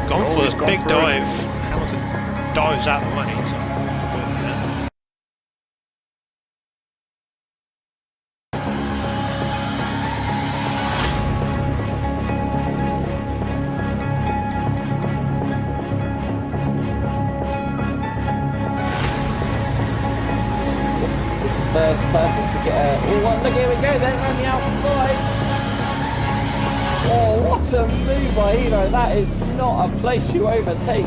gone for he's the gone big for it. dive. Hamilton dives out of the way. First person to get a... Oh, look, here we go, then around the outside. Oh, what a move by Elo. That is not a place you overtake.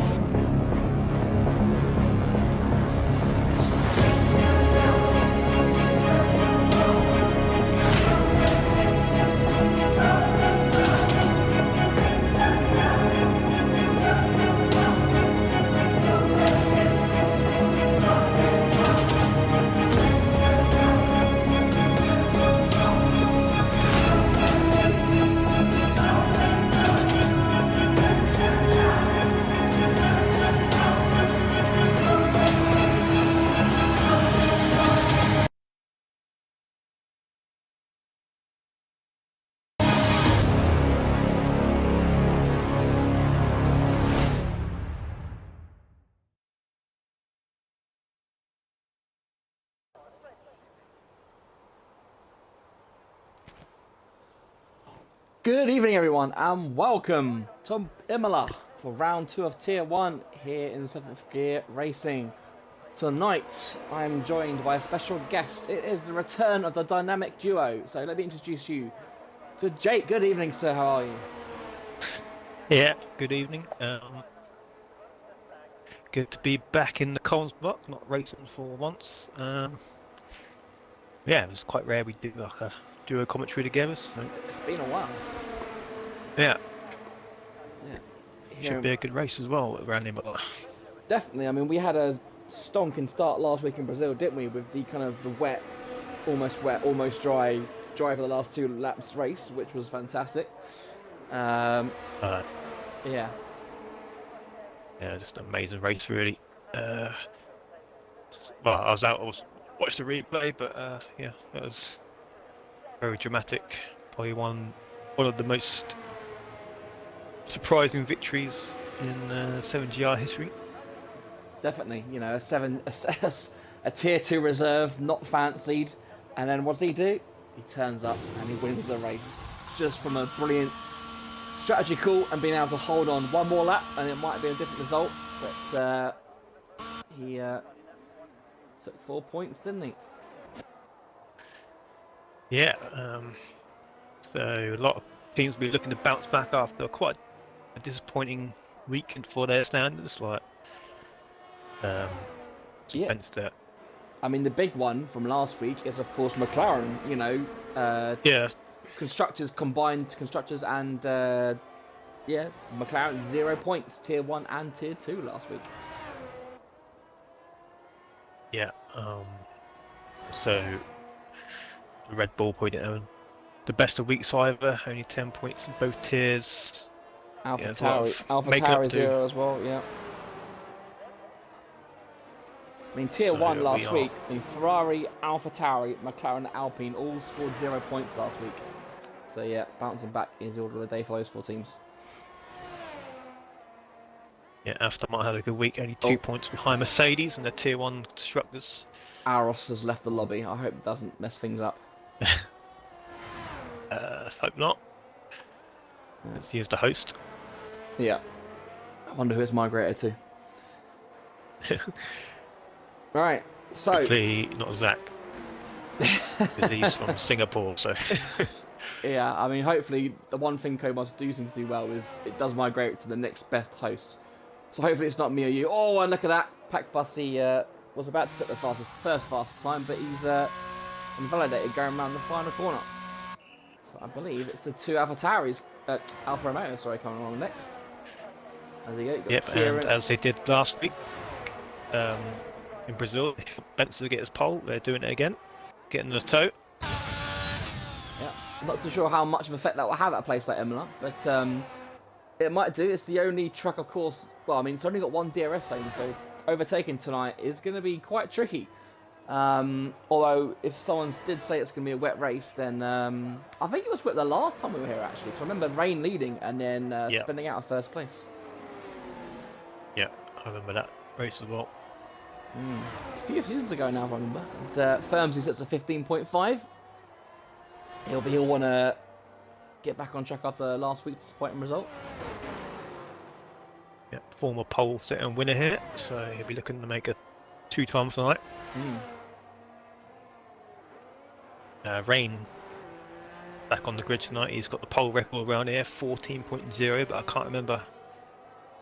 Good evening, everyone, and welcome to Imola for round 2 of Tier 1 here in 7th Gear Racing. Tonight, I'm joined by a special guest. It is the return of the dynamic duo. So let me introduce you to Jake. Good evening, sir. How are you? Yeah, good evening. Good to be back in the comms block, not racing for once. Yeah, it was quite rare we do like a duo commentary together. So It's been a while. yeah, Yeah. should be a good race as well around Imola. Definitely. I mean, we had a stonking start last week in Brazil, didn't we? With the kind of the wet, almost dry for the last 2 laps race, which was fantastic. Yeah. Yeah, just an amazing race, really. Well, I watched the replay, but yeah, it was very dramatic. Probably one of the most surprising victories in 7GR history. Definitely, you know, a tier 2 reserve, not fancied, and then what does he do? He turns up and he wins the race, just from a brilliant strategy call and being able to hold on one more lap, and it might be a different result, but he took 4 points, didn't he? Yeah, so a lot of teams will be looking to bounce back after quite a disappointing weekend for their standards. Like, Yeah. that. I mean, the big one from last week is, of course, McLaren. You know, Yeah, constructors, and yeah, McLaren 0 points, tier 1 and tier 2 last week. yeah. So the Red Bull point the best of weeks either, only 10 points in both tiers. Alpha Tauri 0 as well. Yeah. I mean, tier 1 last week, I mean, Ferrari, Alpha Tauri, McLaren, Alpine all scored 0 points last week. So yeah, bouncing back is the order of the day for those 4 teams. Yeah, Aston Martin had a good week, only 2 points behind Mercedes and the tier 1 constructors. Aros has left the lobby. I hope it doesn't mess things up. Hope not. He is the host. Yeah. I wonder who it's migrated to. Right, so... Hopefully not Zach. Because he's from Singapore, so... Yeah, I mean, hopefully the one thing Cobos do seem to do well is it does migrate to the next best host. So hopefully it's not me or you. Oh, and look at that. Pack Bussy was about to set the fastest time, but he's invalidated going around the final corner. So I believe it's the 2 Alpha Tauris, Alfa Romeo, sorry, coming along next. There you go. Yep, and as they did last week in Brazil, Benson to get his pole. They're doing it again, getting the toe. Yeah, not too sure how much of effect that will have at a place like Imola, but it might do. It's the only track, of course. Well, I mean, it's only got 1 DRS lane, so overtaking tonight is going to be quite tricky. Although, if someone did say it's going to be a wet race, then I think it was wet the last time we were here, actually. Because I remember Rain leading and then spinning out of first place. Yeah, I remember that race as well. A few seasons ago now, if I remember. It's, Firmsy sets a 15.5. He'll want to get back on track after last week's disappointing result. Yeah, former pole sitter and winner here, so he'll be looking to make it 2 times tonight. Rain back on the grid tonight. He's got the pole record around here, 14.0, but I can't remember.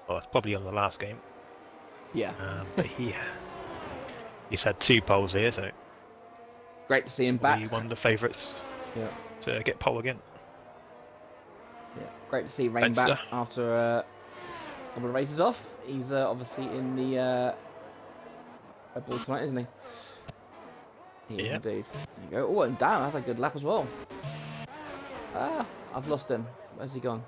Well, it's probably on the last game. Yeah. But he's had 2 poles here, so Great to see him back. one of the favourites to get pole again. Yeah, great to see Rain back after a couple of races off. He's obviously in the Red Bull tonight, isn't he? He is indeed. There you go. Oh, and damn, that's a good lap as well. Ah, I've lost him. Where's he gone?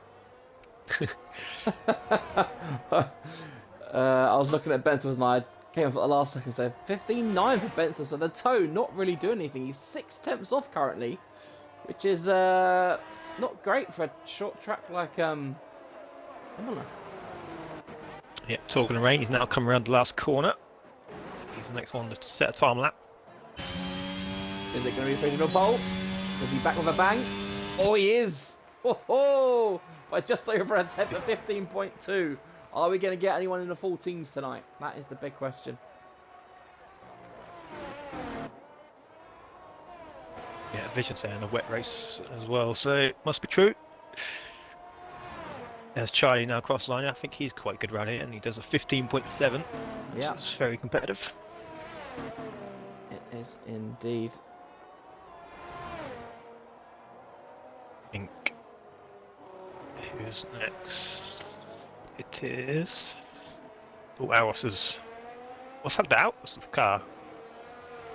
I was looking at Benson and I came off at the last second, so 15.9 for Benson. So the toe not really doing anything. He's 6 tenths off currently, which is not great for a short track like Imola. Yeah, talking of Rain, he's now come around the last corner. He's the next one to set a time lap. Is it going to be a pole? Is he back with a bang? Oh, he is! Oh, by just over a tenth at 15.2. Are we going to get anyone in the 14s tonight? That is the big question. Yeah, Vision saying a wet race as well, so it must be true. There's Charlie now cross line. I think he's quite good around here, and he does a 15.7. Yeah, so it's very competitive. It is indeed. I think who's next? It is. Oh, Aros is. What's happened to Aros' car?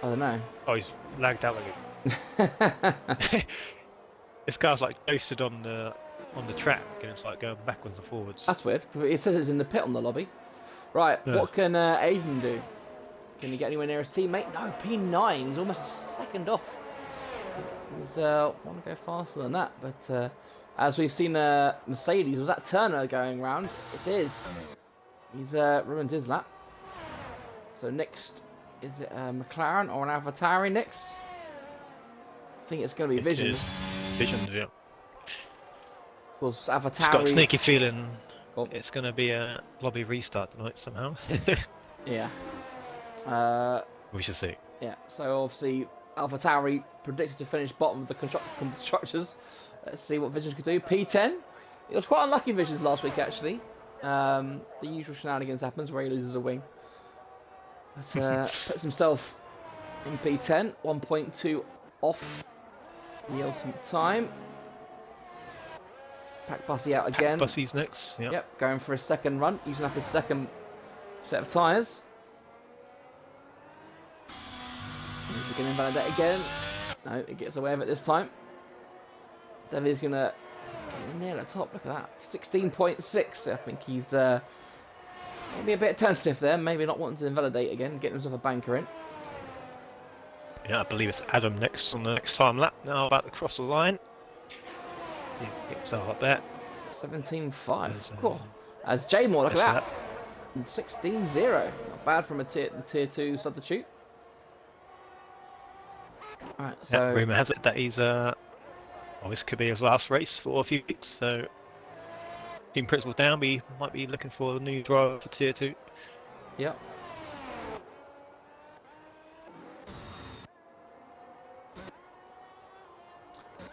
I don't know. Oh, he's lagged out again. This car's like ghosted on the track, and it's like going backwards and forwards. That's weird. It says it's in the pit on the lobby. Right, what can Aiden do? Can he get anywhere near his teammate? No, P9. He's almost a second off. He's want to go faster than that, but as we've seen, Mercedes, was that Turner going round? It is. He's ruined his lap. So next, is it McLaren or an AlphaTauri next? I think it's going to be Visions. Visions, yeah. Of course, AlphaTauri. It's got a sneaky feeling it's going to be a lobby restart tonight somehow. Yeah. We should see. Yeah, so obviously AlphaTauri predicted to finish bottom of the constructors. Let's see what Visions could do. P10. It was quite unlucky Visions last week actually. The usual shenanigans happens where he loses a wing. But puts himself in P10, 1.2 off the ultimate time. Pack Bussy out again. Bussy's next. Yep, going for his second run, using up his second set of tyres. Is he going to invalidate again? No, he gets away with it this time. Devy's going to get in there at the top. Look at that. 16.6. I think he's maybe a bit tentative there. Maybe not wanting to invalidate again. Getting himself a banker in. Yeah, I believe it's Adam next on the next time lap. Now about to cross the line. He gets up there. 17.5. Cool. As J Moore, look at that. 16.0. Not bad from the tier 2 substitute. Alright, so rumour has it that he's well, this could be his last race for a few weeks, so team principal's down, we might be looking for a new driver for tier 2. Yep.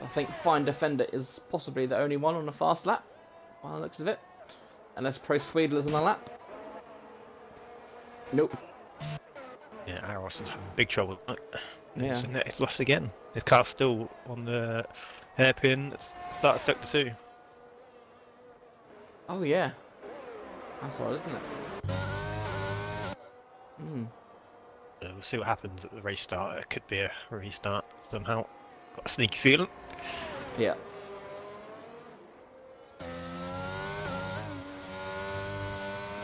I think Fine Defender is possibly the only one on the fast lap, by the looks of it. Unless Pro Swedler's on the lap. Nope. Yeah, Aros is having big trouble. Yeah. He's lost again. His car's still on the hairpin at the start of sector 2. Oh yeah. That's odd, isn't it? We'll see what happens at the race start. It could be a restart somehow. Got a sneaky feeling. Yeah.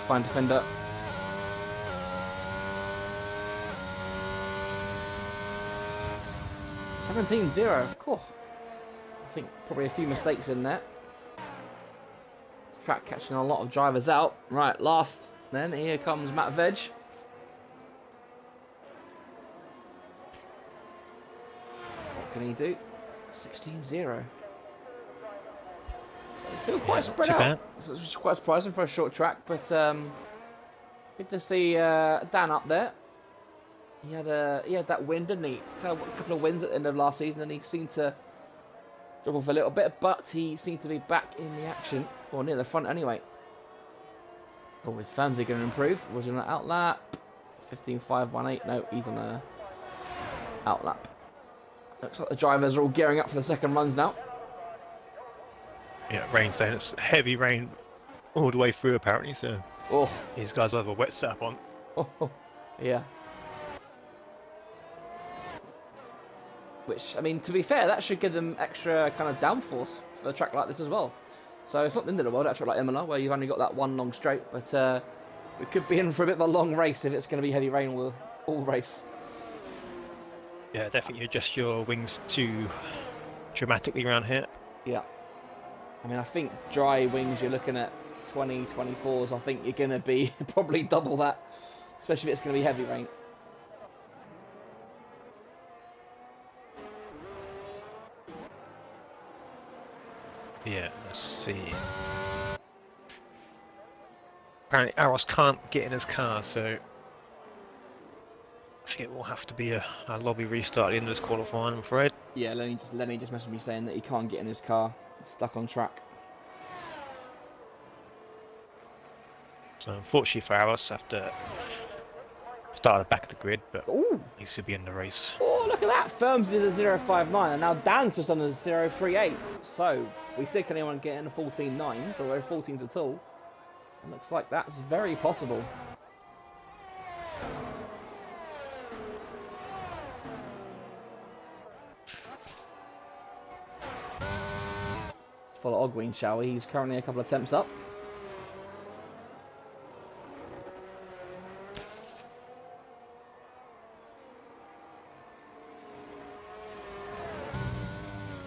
Fine Defender. $17.0. Cool. I think probably a few mistakes in there. This track catching a lot of drivers out. Right, last Then here comes Matt Veg. What can he do? 16-0. So I feel quite not spread too out. bad. This is quite surprising for a short track, but good to see Dan up there. He had that win, didn't he? A couple of wins at the end of last season, and he seemed to drop off a little bit, but he seemed to be back in the action, or near the front anyway. Oh, his Famsy going to improve. Was he on an outlap? 15.518. No, he's on a outlap. Looks like the drivers are all gearing up for the second runs now. Yeah, rain's down. It's heavy rain all the way through apparently, so Oh, these guys will have a wet setup on. yeah. Which, I mean, to be fair, that should give them extra kind of downforce for a track like this as well. So it's not the end of the world, a track like Imola, where you've only got that one long straight, but we could be in for a bit of a long race if it's going to be heavy rain all race. Yeah, definitely adjust your wings too dramatically around here. Yeah. I mean, I think dry wings, you're looking at 20, 24s. I think you're going to be probably double that, especially if it's going to be heavy rain. Yeah, let's see. Apparently Aros can't get in his car, so I think it will have to be a lobby restart at the end of this qualifying, I'm afraid. Yeah, Lenny just messaged me saying that he can't get in his car. It's stuck on track. So unfortunately for Aros, have to start at the back of the grid, but Ooh. he should be in the race. Oh, look at that. Firms did a 0.59, and now Dan's just done a 0.38. So, we see can anyone get in a 14.9s, or 14s at all. It looks like that's very possible. Let's follow Ogween, shall we? He's currently a couple of attempts up.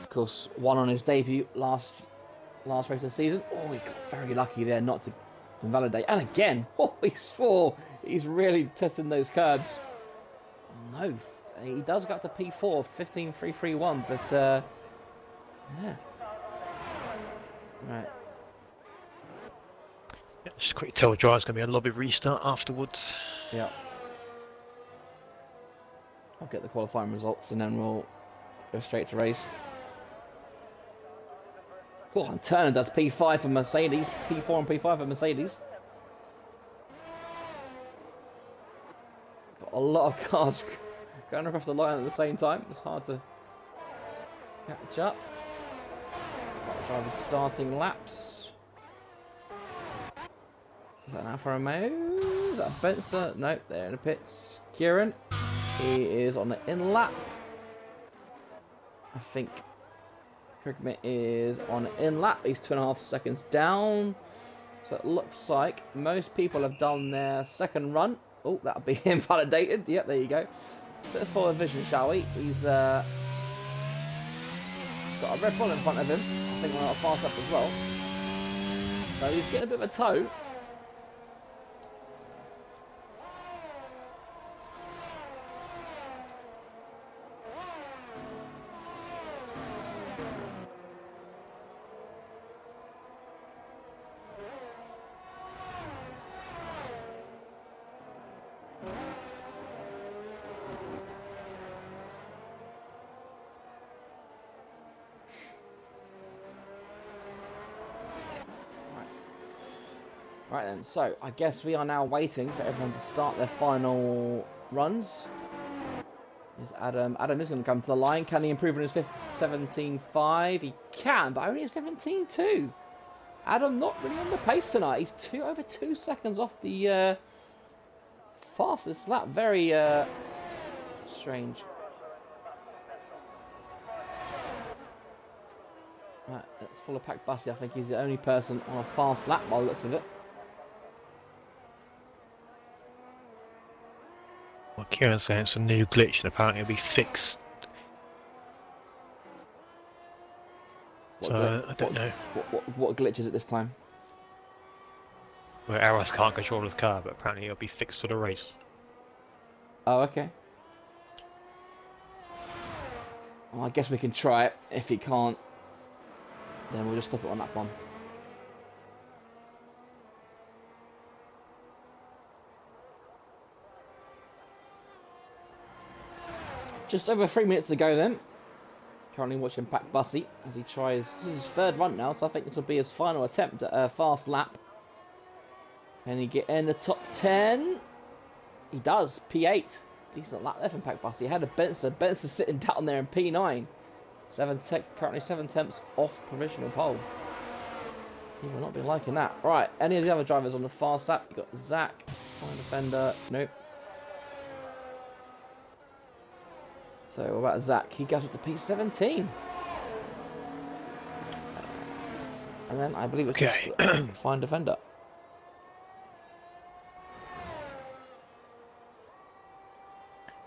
Of course, one on his debut last race of the season. Oh, he got very lucky there not to invalidate. And again, oh, he's really testing those curbs. No, he does go up to P4, 15.331, but yeah. Right. Yeah, just quickly tell the driver's going to be a lobby restart afterwards. Yeah. I'll get the qualifying results and then we'll go straight to race. Cool, and Turner does P5 for Mercedes, P4 and P5 for Mercedes. Got a lot of cars going across the line at the same time. It's hard to catch up. Drivers starting laps. Is that an Alfa Romeo? Is that a Benzer? Nope, they're in the pits. Kieran, he is on the in lap. I think Krigmit is on the in lap. He's 2.5 seconds down. So it looks like most people have done their second run. Oh, that'll be invalidated. Yep, there you go. So let's follow vision, shall we? He's got a Red Bull in front of him. I think we're fast up as well. So he's getting a bit of a tow. Right then, so I guess we are now waiting for everyone to start their final runs. Here's Adam. Adam is going to come to the line. Can he improve on his 17.5? He can, but only a 17.2. Adam not really on the pace tonight. He's over 2 seconds off the fastest lap. Very strange. Right, let's follow Pack Bussy. I think he's the only person on a fast lap by the looks of it. Well, Kieran's saying it's a new glitch and apparently it'll be fixed. So I don't know. What glitch is it this time? where Aras can't control his car, but apparently it'll be fixed for the race. Oh, okay. Well, I guess we can try it. If he can't, then we'll just stop it on that one. Just over 3 minutes to go then. Currently watching Pack Bussy as he tries. This is his third run now, so I think this will be his final attempt at a fast lap. Can he get in the top 10? He does. P8. Decent lap there from Pack Bussy. He had a Benson. Benson sitting down there in P9. Currently 7 attempts off provisional pole. He will not be liking that. Right, any of the other drivers on the fast lap? You got Zach, fine defender. Nope. So what about Zach? He goes up to P17. And then I believe it's just fine defender.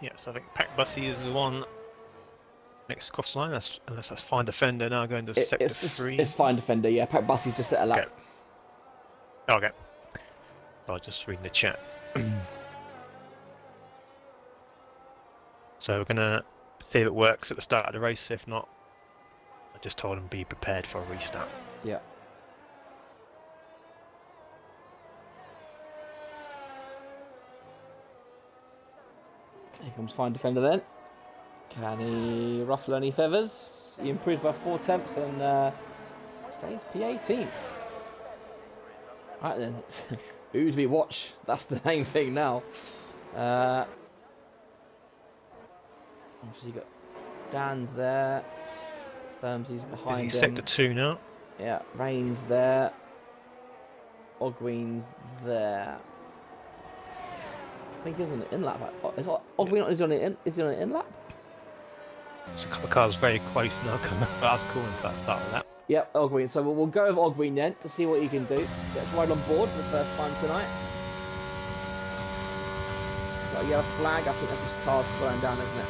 Yeah, so I think Pack Bussy is the one next cross line, unless that's fine defender now going to sector 3. It's fine defender, yeah. Pack Bussy's just at a lap. Okay. I'll just read the chat. So we're gonna see if it works at the start of the race. If not, I just told him be prepared for a restart. Yeah. Here comes fine defender then. Can he ruffle any feathers? He improves by 4 attempts and stays P18. Right then, who do we watch? That's the main thing now. Obviously you got Dan's there. Firmsy's behind him. Sector 2 now. Yeah, Rain's there. Ogween's there. I think he's on the in lap. Is Ogween is on the in? Is he on the in lap? There's a couple of cars very close now coming up. That's cool in that start of that. Yep, Ogween. So we'll go with Ogween then to see what he can do. Gets right on board for the first time tonight. Got a yellow flag. I think that's his car slowing down, isn't it?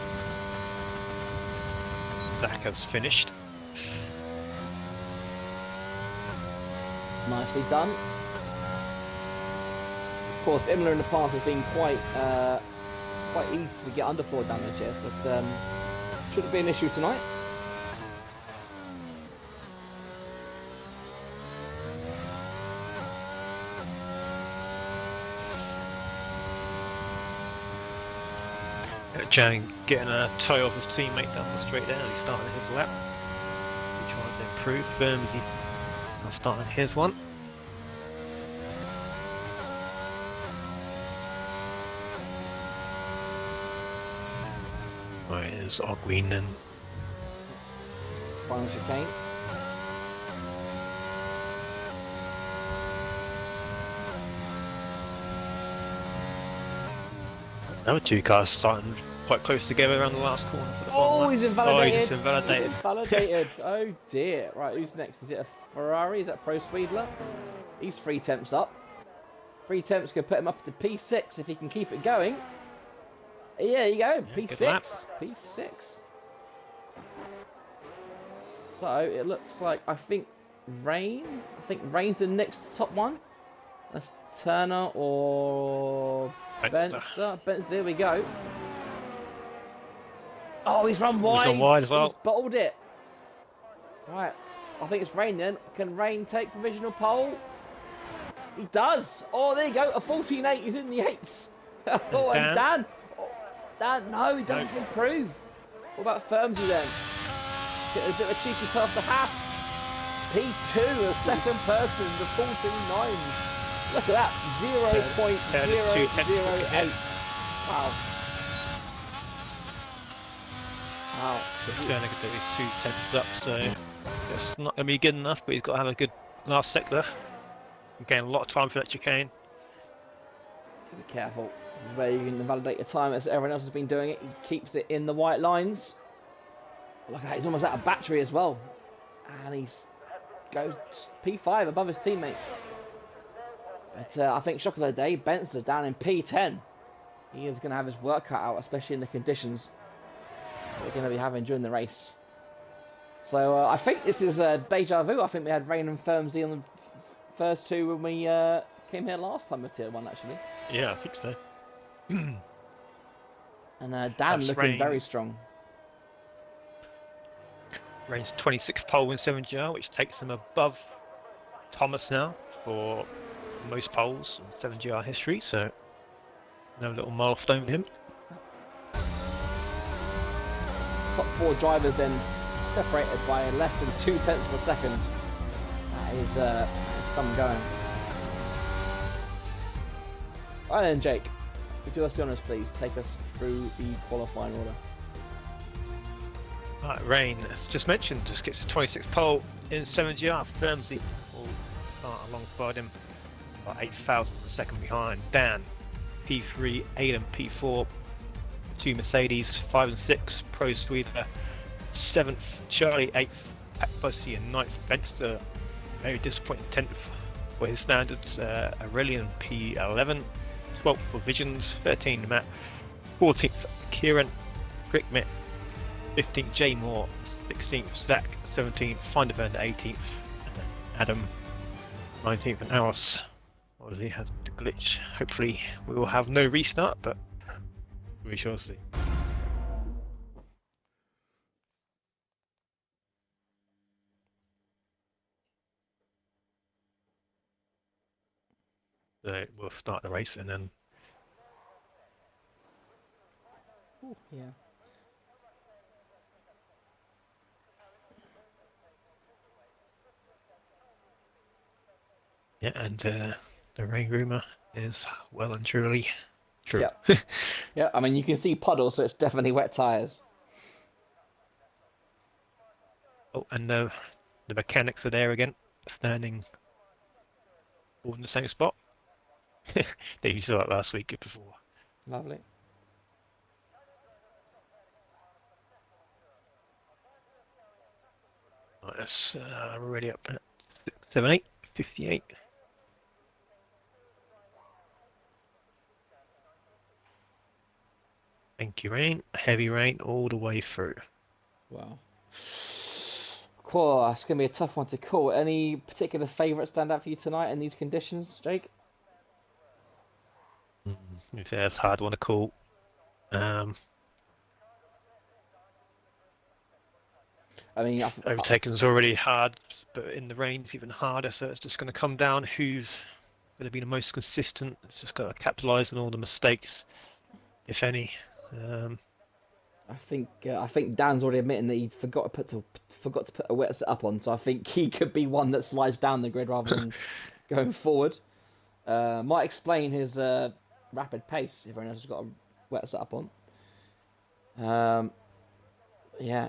Zach has finished. Nicely done. Of course, Imola in the past has been quite it's quite easy to get underfloor damage here, but shouldn't be an issue tonight. Jang getting a toe off his teammate down the straight down. He's starting his lap. He tries to improve. Firmsy now starting his one. Right, there's Ogween then. Final chicane. Now 2 cars starting quite close together around the last corner for the final Oh, lap. he's invalidated. Oh, he's just invalidated. He's invalidated. Oh dear. Right, who's next? Is it a Ferrari? Is that Pro Sweedler? He's 3 temps up. 3 temps could put him up to P6 if he can keep it going. Yeah, there you go. Yeah, good lap. P6. So it looks like I think Rain's the next top one. That's Turner or Benster. Benster, there we go. Oh, he's run wide. He's run wide as well. He's bottled it. Right. I think it's Rain then. Can Rain take provisional pole? He does. Oh, there you go. A 14.8. He's in the 8s. Oh, and Dan. Oh, Dan, no, he doesn't improve. What about Firmsy then? Get a bit of a cheeky toe off the half. P2, a second person, the 14.9s. Look at that. 0.008. Wow. Wow. Turner could do his 2 tenths up, so it's not going to be good enough, but he's got to have a good last sector. Again, a lot of time for that chicane. So be careful. This is where you can invalidate your time as everyone else has been doing it. He keeps it in the white lines. Look at that, he's almost out of battery as well. And he goes P5 above his teammate. But I think shock of the day, Benson down in P10. He is going to have his work cut out, especially in the conditions we're going to be having during the race. So I think this is deja vu. I think we had Rain and Firmsy on the first 2 when we Came here last time with tier 1 actually. Yeah, I think so. And Dan That's looking very Rain. strong. Rain's 26th pole in 7GR, which takes him above Thomas now for most poles in 7GR history. So, no little milestone for him. Top 4 drivers then separated by less than 0.2 of a second. That is some going. Right then, Jake, do us the honours, please. Take us through the qualifying order. Right, Rain, as just mentioned, just gets the 26th pole in 7GR. Firmsy will start alongside him, about 8,000 a second behind. Dan, P3, Aiden, P4, 2 Mercedes, 5 and 6, Pro Sweeter, 7th, Charlie, 8th, Pat Bussy, and 9th, Benster. Very disappointing 10th for his standards. Aurelian, P11, 12th for Visions, 13th, Matt, 14th, Kieran, Crickmit, 15th, Jay Moore, 16th, Zach, 17th, Finderburner, 18th, Adam, 19th, and Alice. Obviously had the glitch. Hopefully we will have no restart, but we shall see. So we'll start the race and then Ooh, yeah. yeah, and the rain rumour is well and truly true. Yep. Yeah, I mean you can see puddles, so it's definitely wet tyres. Oh, and the mechanics are there again, standing all in the same spot. That you saw it last week or before. Lovely. Right, that's already up at 6, 7, 8, 58. Thank you, rain. Heavy rain all the way through. Wow. Cool, that's going to be a tough one to call. Any particular favourite stand out for you tonight in these conditions, Jake? If that's a hard one to call. I mean, Overtaking's already hard, but in the rain it's even harder, so it's just going to come down who's going to be the most consistent. It's just got to capitalise on all the mistakes, if any. I think Dan's already admitting that he forgot to put a wet set up on, so I think he could be one that slides down the grid rather than going forward. Might explain his rapid pace if everyone else has got a wet set up on. Yeah,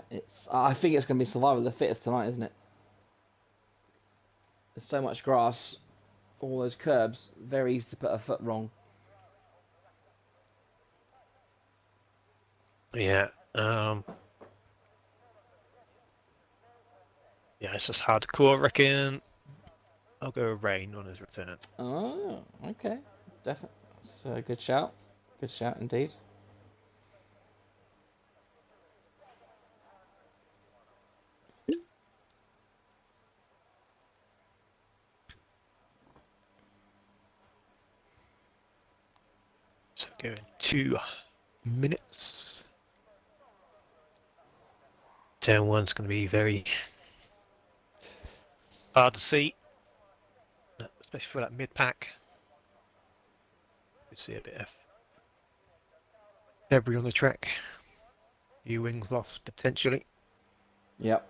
I think it's going to be survival of the fittest tonight, isn't it? There's so much grass, all those curbs, very easy to put a foot wrong. Yeah. Yeah, it's just hard to call, I reckon. I'll go rain on his return. Oh, okay. Definitely. That's a good shout. Good shout indeed. So go in 2 minutes. Turn 1's going to be very hard to see, especially for that mid-pack. You see a bit of debris on the track. Few wings lost potentially. Yep.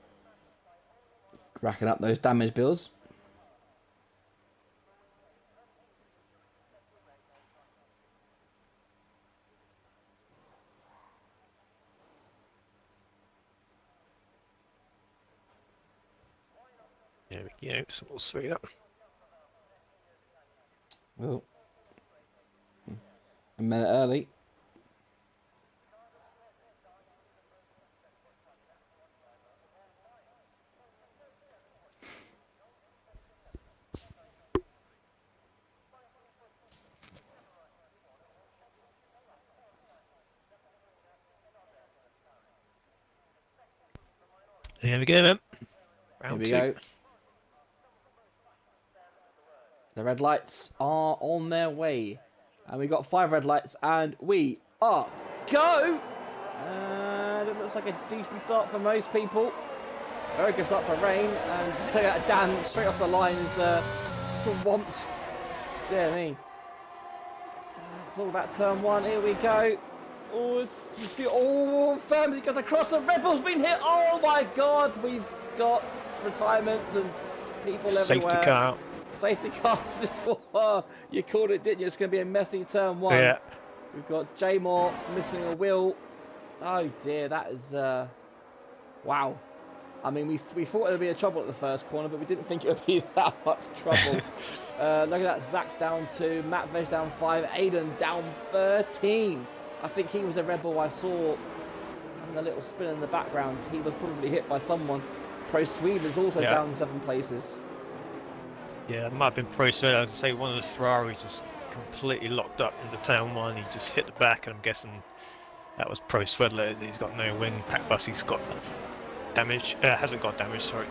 Racking up those damage bills. There we go, so we'll speed up. Oh. A minute early. There we go then. Here Round we 2. go. The red lights are on their way. And we got 5 red lights and we are go! And it looks like a decent start for most people. Very good start for Rain. And Dan straight off the line is swamped. Dear me. It's all about turn 1. Here we go. Oh, Firmly goes across. The Red Bull's been hit. Oh my God. We've got retirements and people everywhere. Safety car. Safety car. You called it, didn't you? It's going to be a messy turn 1. Yeah. We've got J Moore missing a wheel. Oh dear, that is wow. I mean, we thought there would be a trouble at the first corner, but we didn't think it would be that much trouble. Look at that, Zach's down 2, Matt Veg down 5, Aiden down 13. I think he was a Red Bull I saw having a little spin in the background. He was probably hit by someone. Pro Sweden's also down 7 places. Yeah, it might have been Pro Sweden. I'd say one of the Ferraris just completely locked up in the turn 1. He just hit the back, and I'm guessing that was Pro Swedler. He's got no wing. Pack Bussey's got damage. Hasn't got damage, sorry.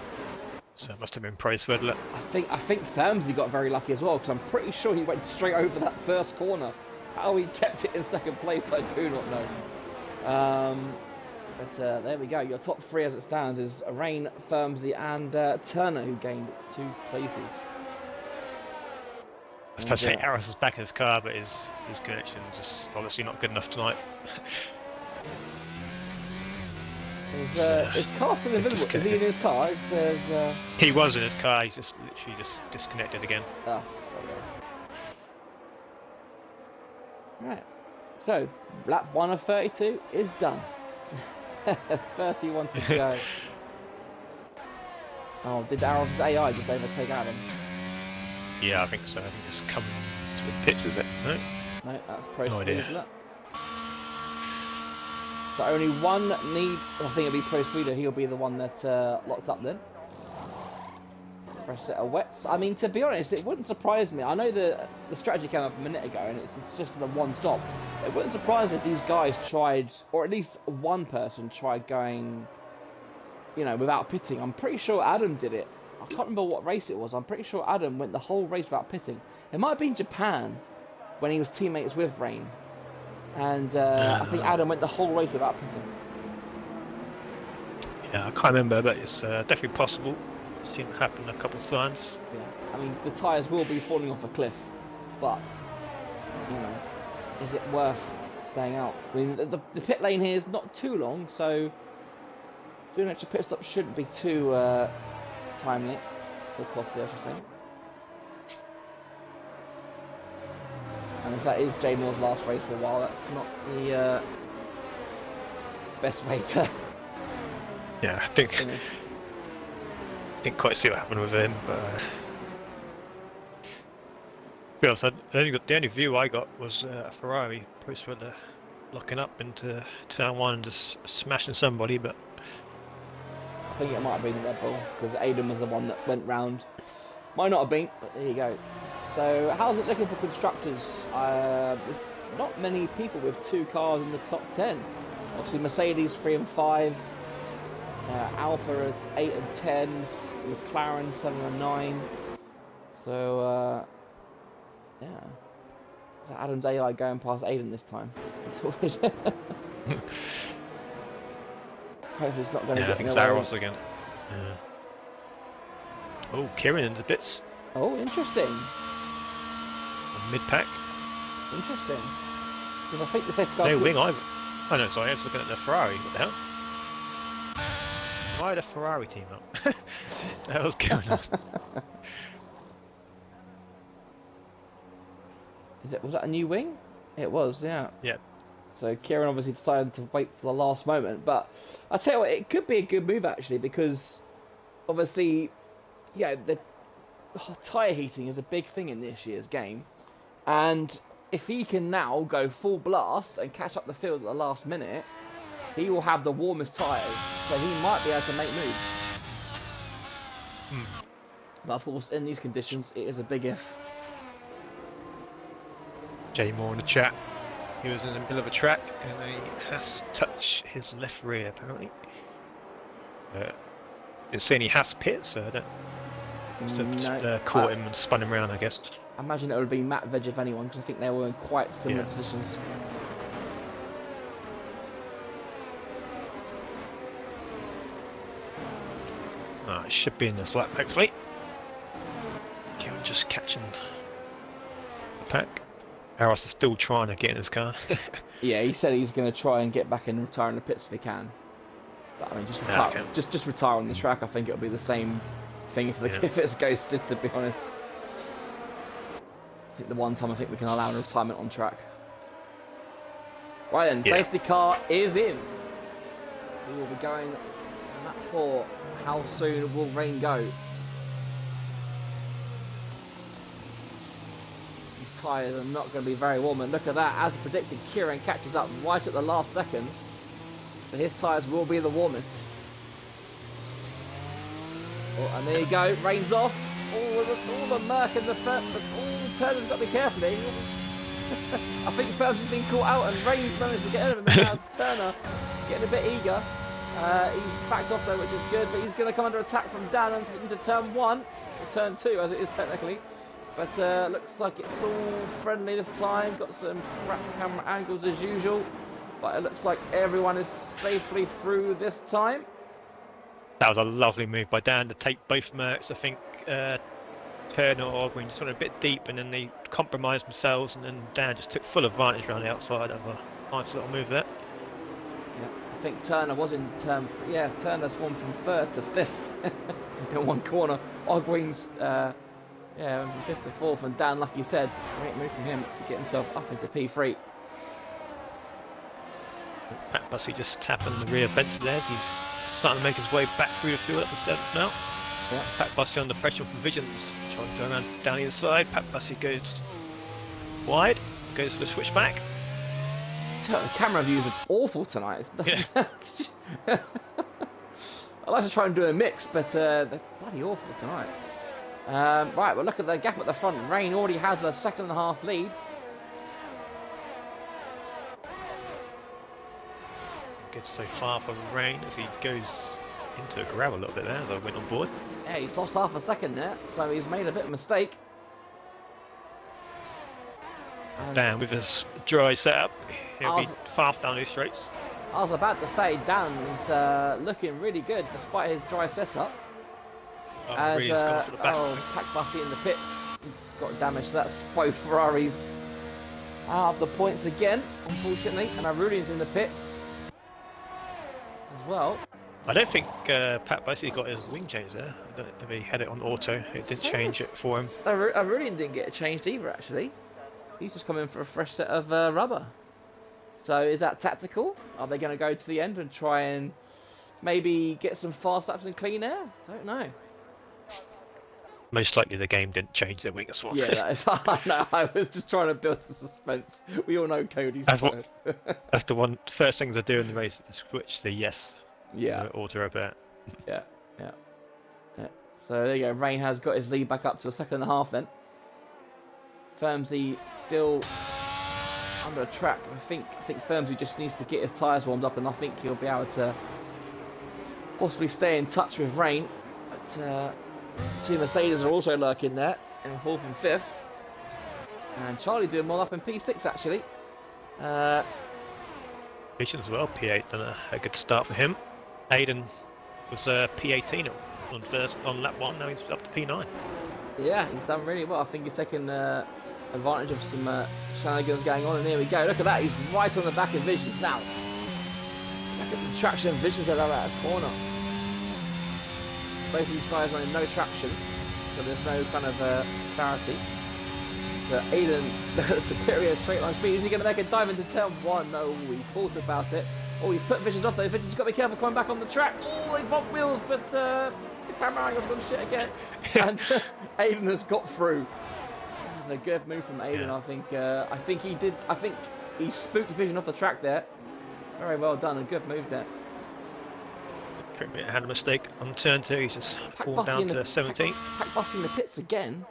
So it must have been Pro Swedler. I think Thamsley got very lucky as well, because I'm pretty sure he went straight over that first corner. How he kept it in second place, I do not know. But there we go. Your top 3 as it stands is Rain, Firmsy, and Turner, who gained 2 places. I was supposed to say Aris is back in his car, but his connection just obviously not good enough tonight. Is car still invisible? Is he in his car? He was in his car. He's just literally just disconnected again. Oh, right. So lap 1 of 32 is done. 31 to go. Oh, did Arrow's AI just overtake Adam? Yeah, I think so. I think it's coming to the pits, is it? No? No, that's Pro No Sweden. idea. So only one need. I think it'll be Pro Sweden. He'll be the one that locked up then. Fresh set of wets. I mean, to be honest, it wouldn't surprise me. I know the strategy came up a minute ago, and it's just the one stop. It wouldn't surprise me if these guys tried, or at least one person tried going, without pitting. I'm pretty sure Adam did it. I can't remember what race it was. I'm pretty sure Adam went the whole race without pitting. It might have been Japan when he was teammates with Rain. And I think Adam went the whole race without pitting. Yeah, I can't remember, but it's definitely possible. I've seen it happen a couple of times. Yeah, I mean, the tyres will be falling off a cliff, but, is it worth staying out? I mean, the pit lane here is not too long, so doing an extra pit stop shouldn't be too timely or costly, I should say. And if that is Jay Moore's last race for a while, that's not the best way to. Yeah, I think. Didn't quite see what happened with him, but. To be honest, the only view I got was a Ferrari post with the locking up into turn 1 and just smashing somebody, but. I think it might have been the Red Bull because Aiden was the one that went round. Might not have been, but there you go. So how's it looking for constructors? There's not many people with 2 cars in the top 10. Obviously Mercedes 3 and 5, Alpha at 8 and 10, McLaren 7 and 9. So yeah, is that Adam's AI going past Aiden this time? Hopefully it's not going to get in the way. Zaros again. Yeah. Oh, Kieran into bits. Oh, interesting. Mid-pack. Interesting. Because I think the safety car... No wing either. Oh no, sorry, I was looking at the Ferrari. What the hell? Why the Ferrari team up? What the hell's going on? Was that a new wing? It was, yeah. Yeah. So Kieran obviously decided to wait for the last moment, but I tell you what, it could be a good move actually because obviously, the tyre heating is a big thing in this year's game, and if he can now go full blast and catch up the field at the last minute, he will have the warmest tyres, so he might be able to make moves. But of course, in these conditions, it is a big if. Jay Moore in the chat. He was in the middle of a track and he has touched his left rear apparently. Didn't see any Haas pits, so I don't. Must have just, No. caught him and spun him around, I guess. I imagine it would have been Matt Veg if anyone, because I think they were in quite similar Yeah. positions. It should be in this lap, hopefully. Okay, I'm just catching the pack. Harris is still trying to get in his car. Yeah, he said he's going to try and get back and retire in the pits if he can. But I mean, just retire, Okay. just retire on the track. I think it'll be the same thing if, Yeah. if it's ghosted, to be honest. I think the one time I think we can allow a retirement on track. Right then, Yeah. safety car is in. We will be going lap 4. How soon will rain go? These tyres are not going to be very warm, and look at that. As predicted, Kieran catches up right at the last second. So his tyres will be the warmest. Oh, and there you go, rain's off. All the murk and the Turner's got to be careful here. I think Phelps has been caught out and Rain's managed to get out of him. Now Turner getting a bit eager. He's backed off though, which is good, but he's going to come under attack from Dan into turn 1, or turn 2 as it is technically. But looks like it's all friendly this time. Got some crap camera angles as usual, but it looks like everyone is safely through this time. That was a lovely move by Dan to take both Mercs. I think Turner or Ogwin just went a bit deep, and then they compromised themselves, and then Dan just took full advantage around the outside of a nice little move there. Yeah, I think Turner was in turn. Yeah, Turner's gone from 3rd to 5th in one corner. Ogwin's went from 5th to 4th, and Dan, like you said, great move from him to get himself up into P3. Pat Bussey just tapping the rear fence there as he's starting to make his way back through the field up the 7th now. Yeah. Pat Bussey under pressure from Visions, tries to turn around down the inside. Pat Bussey goes wide, goes for the switchback. The camera views are awful tonight. Yeah. I like to try and do a mix, but they're bloody awful tonight. Right, well look at the gap at the front. Rain already has a 2.5 lead. Good so far for Rain as he goes into a grab a little bit there as I went on board. Yeah, he's lost half a second there, so he's made a bit of a mistake. Dan with his dry setup, he'll be was- fast down these straights. I was about to say Dan is looking really good despite his dry setup. Really has gone for the back. Pack Bussy in the pits got damaged. That's both Ferraris out of the points again, unfortunately, and Aurelian's in the pits as well. I don't think Pat Bussey got his wing change there. I don't know if he had it on auto. It didn't change it for him. Aurelian didn't get it changed either, actually. He's just come in for a fresh set of rubber. So is that tactical? Are they going to go to the end and try and maybe get some fast laps in clean air? Don't know. Most likely the game didn't change their wing swap. Yeah, that is. I know. I was just trying to build the suspense. We all know Cody's. That's the one first thing they do in the race is switch the yes. Yeah. Auto repair. Yeah. So there you go. Rain has got his lead back up to a 2.5 then. Firmsy still under a track. I think Firmsy just needs to get his tyres warmed up, and I think he'll be able to possibly stay in touch with Rain. But two Mercedes are also lurking there in 4th and 5th. And Charlie doing well up in P6 actually. Vision as well, P8 done a good start for him. Aiden was P18 on lap 1, now he's up to P9. Yeah, he's done really well. I think he's taken advantage of some shenanigans going on, and here we go. Look at that, he's right on the back of Visions now. Look at the traction Visions are out of corner. Both of these guys running no traction, so there's no kind of disparity. So Aiden, superior straight line speed. Is he going to make a dive into turn 1? No, he thought about it. Oh, he's put Visions off though. Visions got to be careful coming back on the track. Oh, they bumped wheels, but the camera angle's gone shit again. And Aiden has got through. That's a good move from Aiden. Yeah. I think he spooked Vision off the track there. Very well done. A good move there. Cricket had a mistake on turn 2, he's just fallen Bussy down in to the- 17. Pack Bussy in the pits again.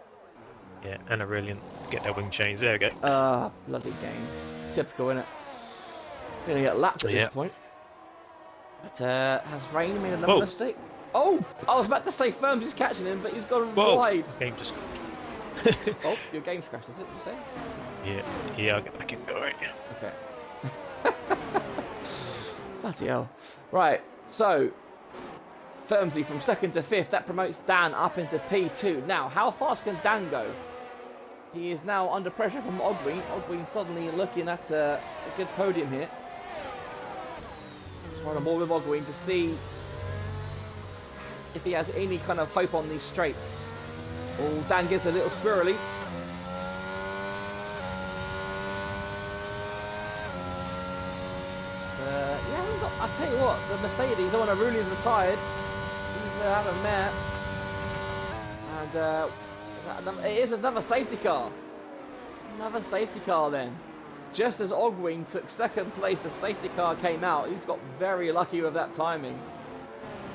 Yeah, and Aurelian get their wing change. There we go. Bloody game. Typical, innit? Gonna get lapped at Yeah. this point. But has Rain made another Whoa. mistake? Oh, I was about to say Firms is catching him, but he's gone Whoa! wide. Game just. Oh, your game's crashed, is it? You say? Yeah, I'll get back in. Alright. Okay. Bloody hell. Right, so Firmsy from 2nd to 5th, that promotes Dan up into P2. Now, how fast can Dan go? He is now under pressure from Ogween. Ogween suddenly looking at a good podium here. Just run more with Ogween to see if he has any kind of hope on these straights. Oh, Dan gets a little squirrely. Yeah, I'll tell you what, the Mercedes, the one that Rooney's retired, he's having a mare. And it is another safety car. Another safety car then. Just as Ogween took 2nd place, the safety car came out. He's got very lucky with that timing.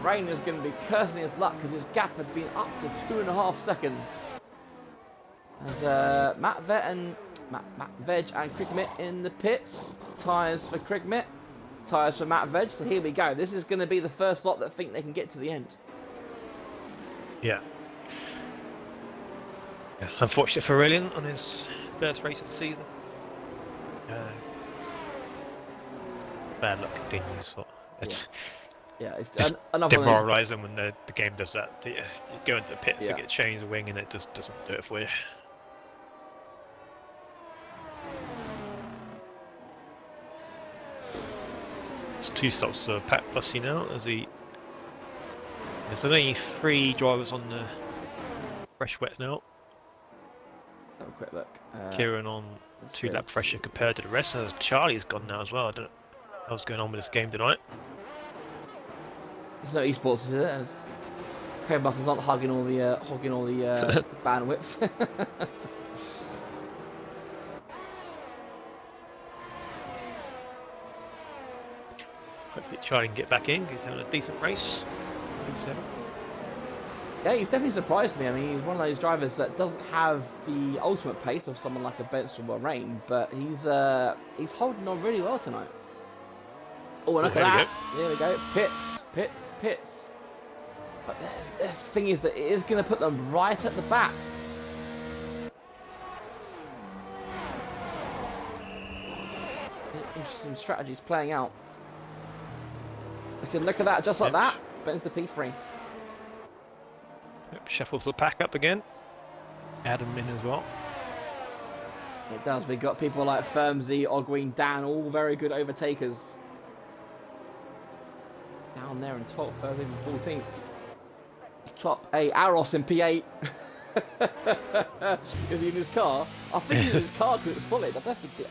Rain is going to be cursing his luck because his gap had been up to 2.5 seconds. As Matt Veg and Krigmit in the pits. Tyres for Krigmit. Tyres for Matt Veg. So here we go. This is going to be the first lot that think they can get to the end. Yeah. Unfortunate for Aurelian on his first race of the season. Bad luck continues. Yeah, it's Just another one. demoralising when the game does that. You go into the pits to Yeah. get changed the wing and it just doesn't do it for you. It's 2 stops for Pat Bussey now as there's only 3 drivers on the fresh wet now. Let's have a quick look. Kieran on 2-lap fresher compared to the rest. So Charlie's gone now as well. I don't know what's going on with this game tonight. There's no esports, is it? As Codemasters aren't hogging all the bandwidth. Hopefully Charlie can get back in. He's having a decent race. P7. Yeah, he's definitely surprised me. I mean, he's one of those drivers that doesn't have the ultimate pace of someone like a Benson or Rain, but he's holding on really well tonight. Oh, and look at that! There we go. Pits. But the thing is that it is going to put them right at the back. Interesting strategies playing out. Look at that, just like that. Ben's the P3. Yep, shuffles the pack up again. Adam in as well. It does. We've got people like Firmsy, Ogween, Dan, all very good overtakers. Down there in 12th, 13th, and 14th. Top 8. Aros in P8. Is he in his car? I think he's in his car because it's solid. I don't think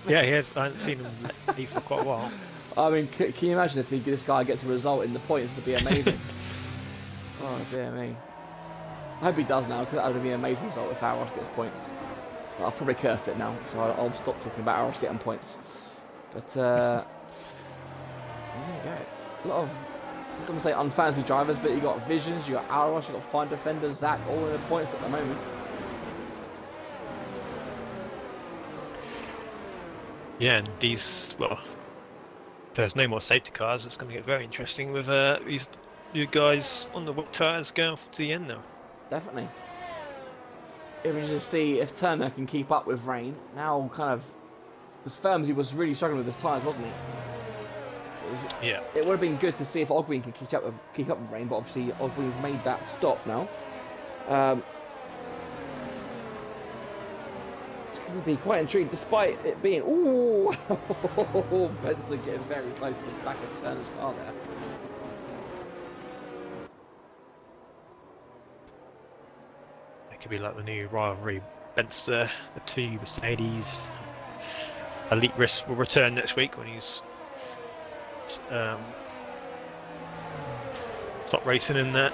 Yeah, he has. I haven't seen him leave for quite a while. I mean, can you imagine if this guy gets a result in the points? It would be amazing. Oh, dear me. I hope he does now, because that would be an amazing result if Aros gets points. But I've probably cursed it now, so I'll stop talking about Aros getting points. But, there you go. A lot of, I don't want to say unfancy drivers, but you got Visions, you got Aros, you got Fine Defender, Zach, all in the points at the moment. Yeah, and there's no more safety cars. It's going to get very interesting with these new guys on the wet tyres going to the end now. Definitely. It was just see if Turner can keep up with Rain. Now, kind of, because Firmsy was really struggling with his tyres, wasn't he? Yeah. It would have been good to see if Ogween could keep up with Rain, but obviously Ogween's made that stop now. It's going to be quite intrigued, despite it being Benson getting very close to the back of Turner's car there. It could be like the new rivalry. Benster, the 2 Mercedes. Elite Risk will return next week when he's stop racing in that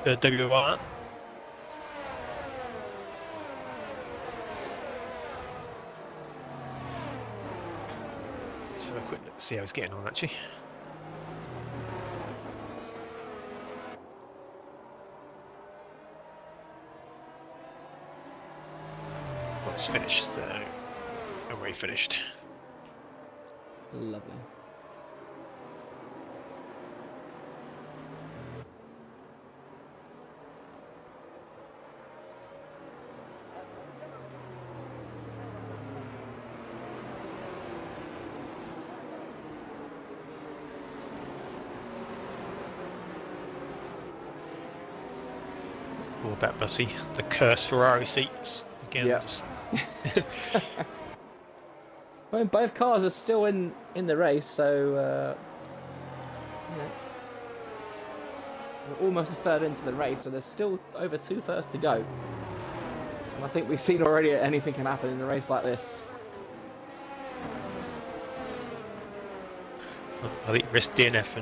WR. Let's have a quick look, see how he's getting on actually. Well, it's finished. Already finished. Lovely. about Bussy. The cursed Ferrari seats again. Yeah. Just, I mean, both cars are still in the race, so you know, we're almost a third into the race, so there's still over 2/3 to go. And I think we've seen already anything can happen in a race like this. I think risk DNF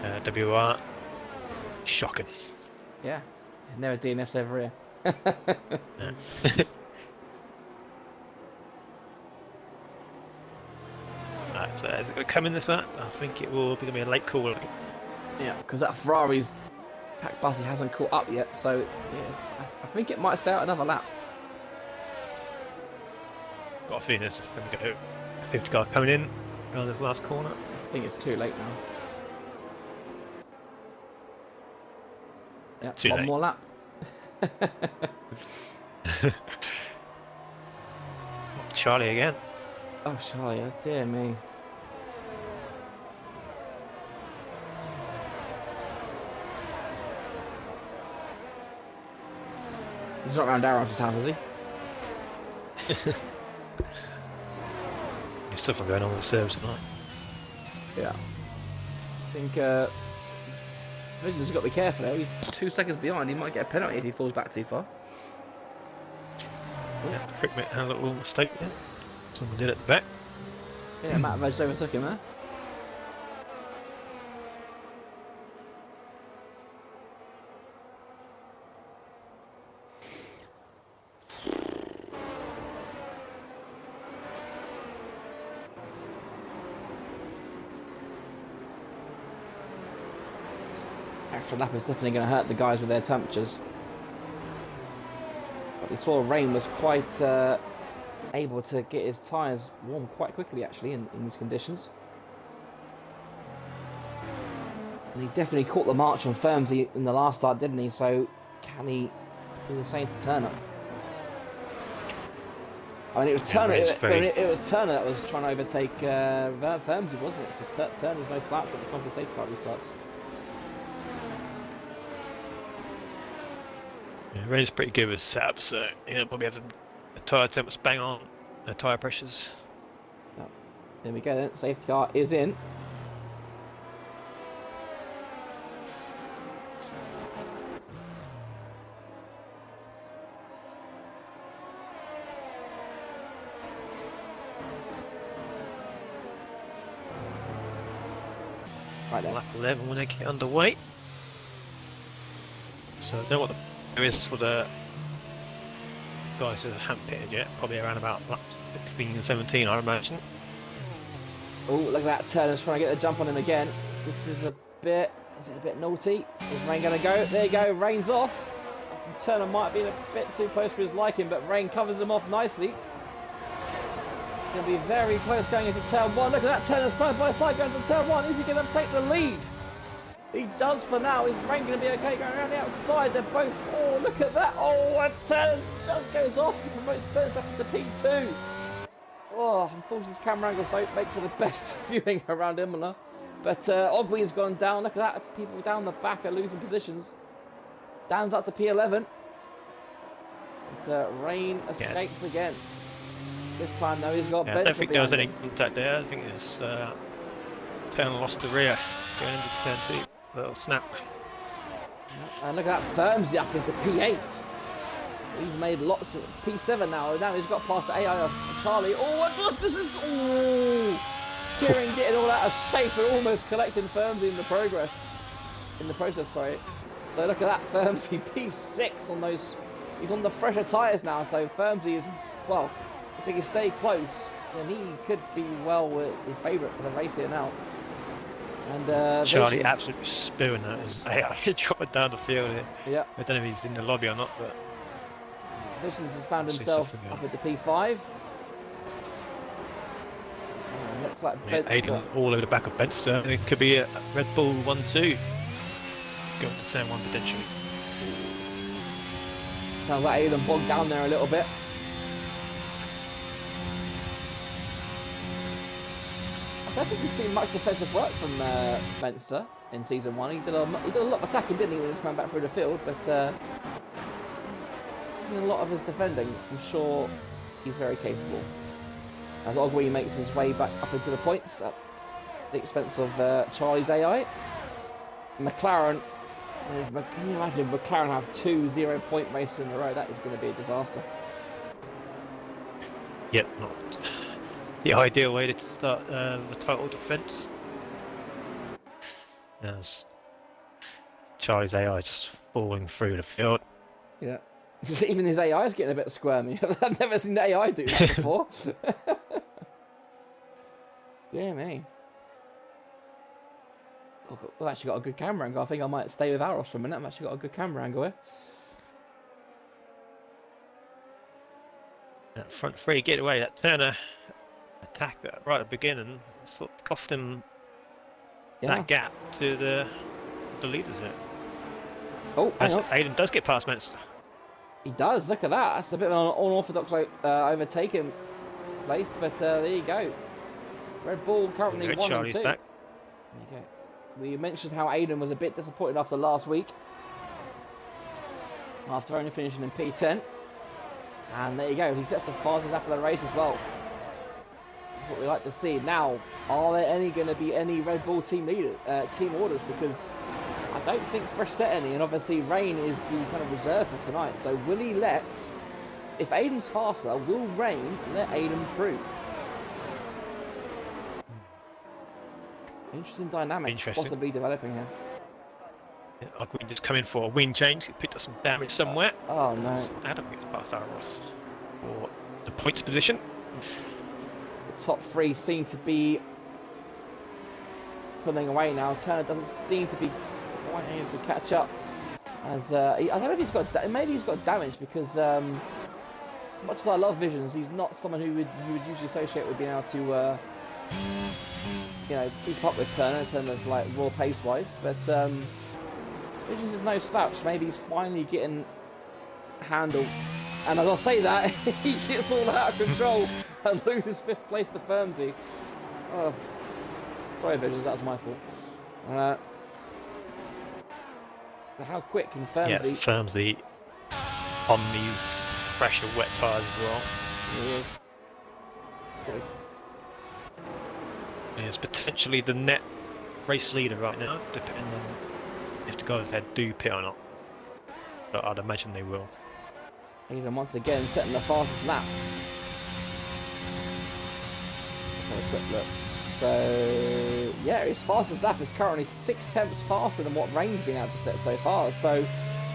and WR. Shocking. Yeah, never DNFs ever here. Yeah. Right, so is it going to come in this lap? I think it will be going to be a late call. Yeah, because that Ferrari's pack Bussy hasn't caught up yet, so yeah, I think it might stay out another lap. Got a feeling it's going to go 50 car coming in around this last corner. I think it's too late now. Yeah, Too one late. more lap. Charlie again. Oh, Charlie, oh dear me. He's not around Darren's house, is he? There's stuff going on with the service tonight. Yeah. I think Vigil's got to be careful there. He's 2 seconds behind. He might get a penalty if he falls back too far. Yeah, Crickmate had a little mistake there. Someone did at the back. Yeah, Matt Veg overtook him there. Extra lap is definitely going to hurt the guys with their temperatures. But we saw Rain was quite able to get his tyres warm quite quickly actually in these conditions. And he definitely caught the march on Firmsy in the last start, didn't he? So can he do the same to Turner? I mean, it was Turner. It was Turner that was trying to overtake Firmsy, wasn't it? So Turner's no slouch when it comes to safety car restarts. Yeah, Rain's pretty good with setup, so he'll probably have the tyre temps bang on, the tyre pressures. Oh, there we go then. Safety car is in. Right there. Lap 11 when they get underway. So I don't know what there is for the guys who haven't pitted yet. Probably around about lap 16 and 17, I imagine. Oh, look at that. Turner's trying to get the jump on him again. This is a bit naughty? Is Rain going to go? There you go. Rain's off. Turner might be a bit too close for his liking, but Rain covers him off nicely. It's going to be very close going into turn one. Look at that. Turner side by side going to turn one. Is he going to take the lead? He does for now. Is Rain going to be okay going around the outside? They're both... Oh, look at that. Oh, and Turner just goes off. He promotes Burns back into P2. Oh, unfortunately, this camera angle don't make for the best viewing around Imola. But Ogwee's gone down. Look at that. People down the back are losing positions. Dan's up to P11. But Rain escapes again. This time, though, he's got I Benson don't think there was any behind him. contact there. I think it's Turner lost the rear going into turn 2. Little snap. And look at that. Firmsy up into P8. He's made lots of P7 now. Now he's got past the AI of Charlie. Oh, and Buskus is... Oh! Kieran getting all out of shape and almost collecting Firmsy in the process, sorry. So look at that, Firmsy P6 on those. He's on the fresher tyres now, so Firmsy is, well, if he can stay close, then he could be well the favourite for the race here now. And Charlie Vicious, absolutely spewing that. His AI dropping down the field here. yeah, I don't know if he's in the lobby or not, but Vicious has found See himself something up at the P5. Looks like yeah, Benson. Aiden all over the back of Benster. It could be a Red Bull 1-2. Going to turn 1 potentially. Sounds like Aiden bogged down there a little bit. I don't think we've seen much defensive work from Menster in season 1. He did a lot of attacking, didn't he, when he was coming back through the field? But a lot of his defending, I'm sure he's very capable. As Ogwe makes his way back up into the points at the expense of Charlie's AI. McLaren, can you imagine if McLaren have 2 0-point races in a row? That is going to be a disaster. Yep, not the ideal way to start the title defence. As Charlie's AI just falling through the field. Yeah. Even his AI is getting a bit squirmy. I've never seen the AI do that before. Dear me. I've actually got a good camera angle. I think I might stay with Aros for a minute. I've actually got a good camera angle here. That front three getaway, that Turner attack right at the beginning sort of cost him that gap to the leaders there. Oh, hang on. Aiden does get past Menster. He does, look at that. That's a bit of an unorthodox overtaking place, but there you go. Red Bull currently 1 and 2. Back. There you go. We mentioned how Aiden was a bit disappointed after last week, after only finishing in P10. And there you go, he sets the fastest lap of the race as well. That's what we like to see. Now, are there going to be any Red Bull team orders? Because I don't think Fresh set any, and obviously Rain is the kind of reserve for tonight. So will he let, if Aiden's faster, will Rain let Aiden through? Interesting dynamic possibly developing here. Yeah, Ogwin just come in for a wing change. He picked up some damage somewhere. Oh no. Adam gets past Aros for the points position. The top 3 seem to be pulling away now. Turner doesn't seem to be quite able to catch up. As I don't know if he's got, maybe he's got damage because as much as I love Visions, he's not someone who you would usually associate with being able to you know, keep up with Turner in terms of like raw pace wise. But Visions is no slouch. Maybe he's finally getting handled. And as I say that, he gets all out of control and loses 5th place to Firmsy. Oh, sorry, Visions, that was my fault. So how quick can Firmsy? Yeah, Firmsy on these fresh and wet tyres as well. He is. Okay. Is potentially the net race leader right now, depending on if the guys ahead do pit or not. But I'd imagine they will. Aiden once again setting the fastest lap. Let's have a quick look. So yeah, his fastest lap is currently 6/10 faster than what Rain's been able to set so far. So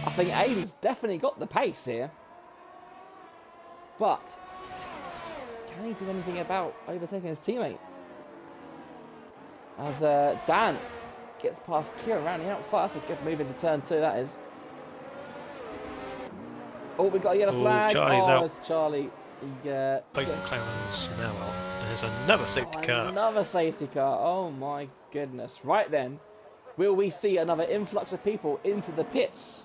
I think Aiden's definitely got the pace here. But can he do anything about overtaking his teammate? As Dan gets past Kieran around the outside. That's a good move into turn 2, that is. Oh, we got a yellow flag. Charlie's out. It's Charlie. Both McLarens now out. And there's another safety car. Another safety car. Oh my goodness. Right then, will we see another influx of people into the pits?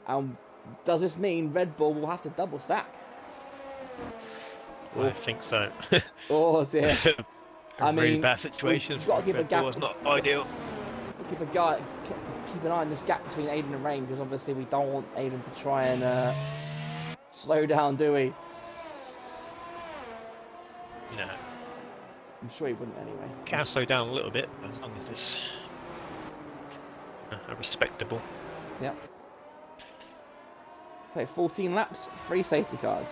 And does this mean Red Bull will have to double stack? I think so. Oh dear. I mean, really bad situation. We've got to keep a gap. It's not ideal. Keep an eye on this gap between Aiden and Rain, because obviously we don't want Aiden to try and slow down, do we? No. I'm sure he wouldn't anyway. Can slow down a little bit, as long as it's respectable. Yep. So 14 laps, 3 safety cars.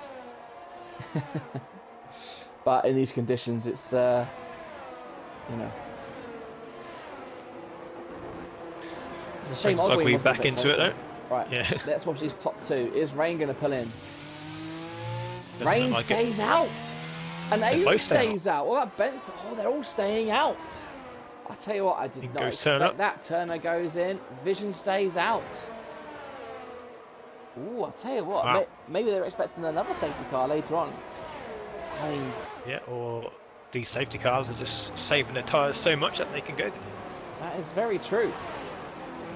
But in these conditions, it's you know, it's a shame. Like we're back into it though. Right. Yeah. Let's watch these top 2. Is Rain going to pull in? Doesn't Rain like stays out, and Aiden stays out. What about Benson? Oh, they're all staying out. I tell you what, I did not expect that. Turner goes in. Vision stays out. Ooh, I tell you what, wow. Maybe they're expecting another safety car later on. I mean, yeah, or these safety cars are just saving their tyres so much that they can go. That is very true.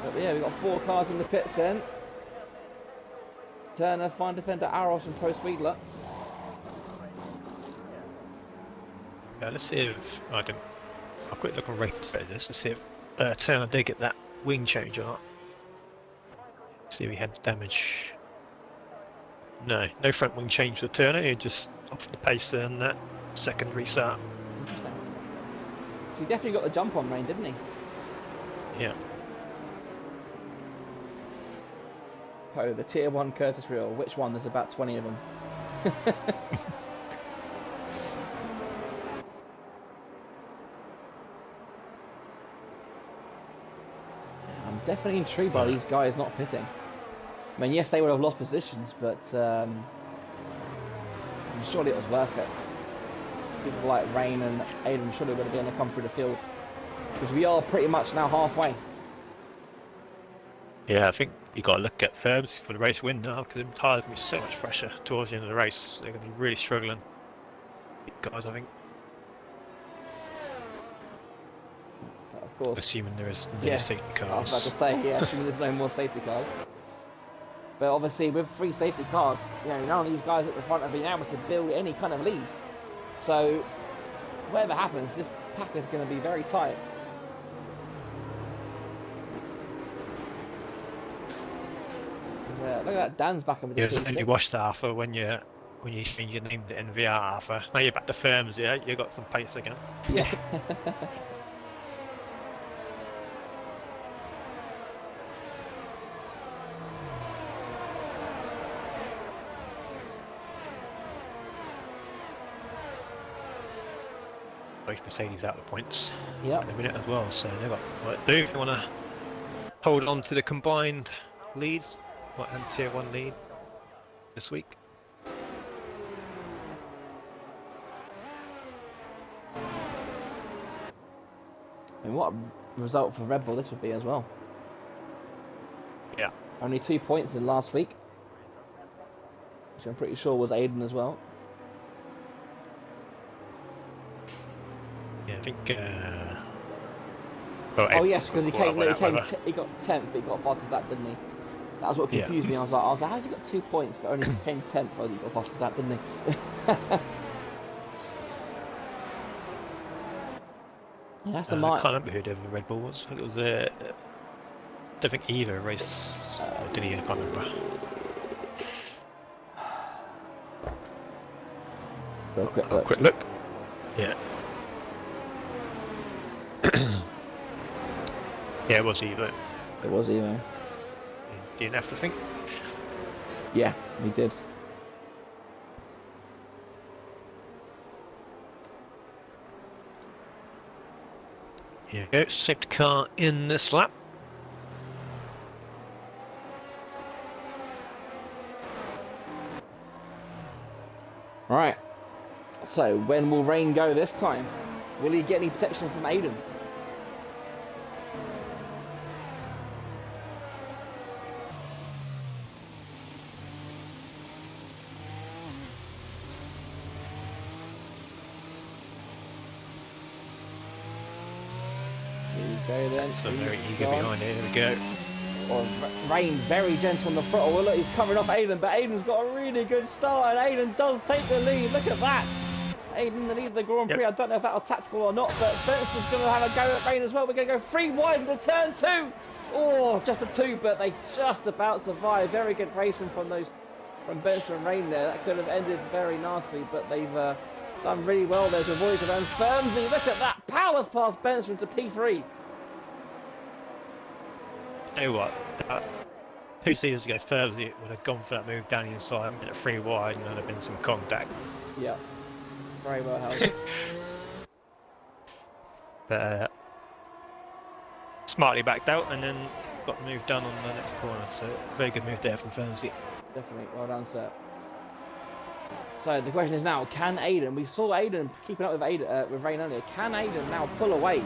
But yeah, we've got 4 cars in the pits then. Turner, Fine Defender, Aros and Pro Speedler. Yeah, let's see if I don't. I'll quick look on race just to see if Turner did get that wing change or not. See if he had damage. No, no front wing change for Turner. He just off the pace and that second restart. Interesting. So he definitely got the jump on Rain, didn't he? Yeah. Oh, the tier 1 Curtis reel. Which one? There's about 20 of them. I'm definitely intrigued by these guys not pitting. I mean, yes, they would have lost positions, but surely it was worth it. People like Rain and Aiden surely would have been able to come through the field. Because we are pretty much now halfway. Yeah, I think you got to look at Ferbs for the race win now because the tyres going to be so much fresher towards the end of the race. They're going to be really struggling. Guys, I think. But of course. Assuming there is no safety cars. I was about to say, yeah, assuming there's no more safety cars. But obviously, with 3 safety cars, you know, none of these guys at the front have been able to build any kind of lead. So, whatever happens, this pack is going to be very tight. Look at that, Dan's back in with the Yeah, P6. only watched Arthur when you change your name to NVR Arthur. Now you're back to Firms, yeah? You got some pace again. Yeah. Both Mercedes out of points Yep. in a minute as well, so they've got what to do if you want to hold on to the combined leads, and tier 1 lead this week. I mean, what a result for Red Bull this would be as well. Yeah. Only 2 points in last week, which I'm pretty sure was Aiden as well. Yeah, I think. Oh yes, because he got 10th, but he got fastest lap, didn't he? That was what confused me. I was like, how's he got 2 points but only came 10th? Oh, he got fastest lap, didn't he? That's the I can't remember who the Red Bull was. It was I don't think either race. Or did he? I can't remember. So quick look. Quick look. Yeah. Yeah, it was Evo. It was Evo. Didn't have to think. Yeah, he did. Here we go, safety car in this lap. Right. So, when will Rain go this time? Will he get any protection from Aiden? Here we go then. So very eager behind it. Here we go. Or Rain very gentle on the throttle. Well, look, he's covering off Aiden, but Aiden's got a really good start, and Aiden does take the lead. Look at that. Aiden the lead of the Grand Prix. I don't know if that was tactical or not, but Bernster's going to have a go at Rain as well. We're going to go 3 wide into turn 2. Oh, just a 2, but they just about survived. Very good racing from Bernster and Rain there. That could have ended very nicely, but they've done really well there to avoid around Firmsy. Look at that. Powers past Bernster into P3. You know what? 2 seasons ago, Thursday would have gone for that move down the inside, been at 3 wide, and there'd have been some contact. Yeah, very well held. But smartly backed out and then got the move done on the next corner. So very good move there from Thursday. Definitely, well done, sir. So the question is now, can Aiden? We saw Aiden keeping up with Rain earlier. Can Aiden now pull away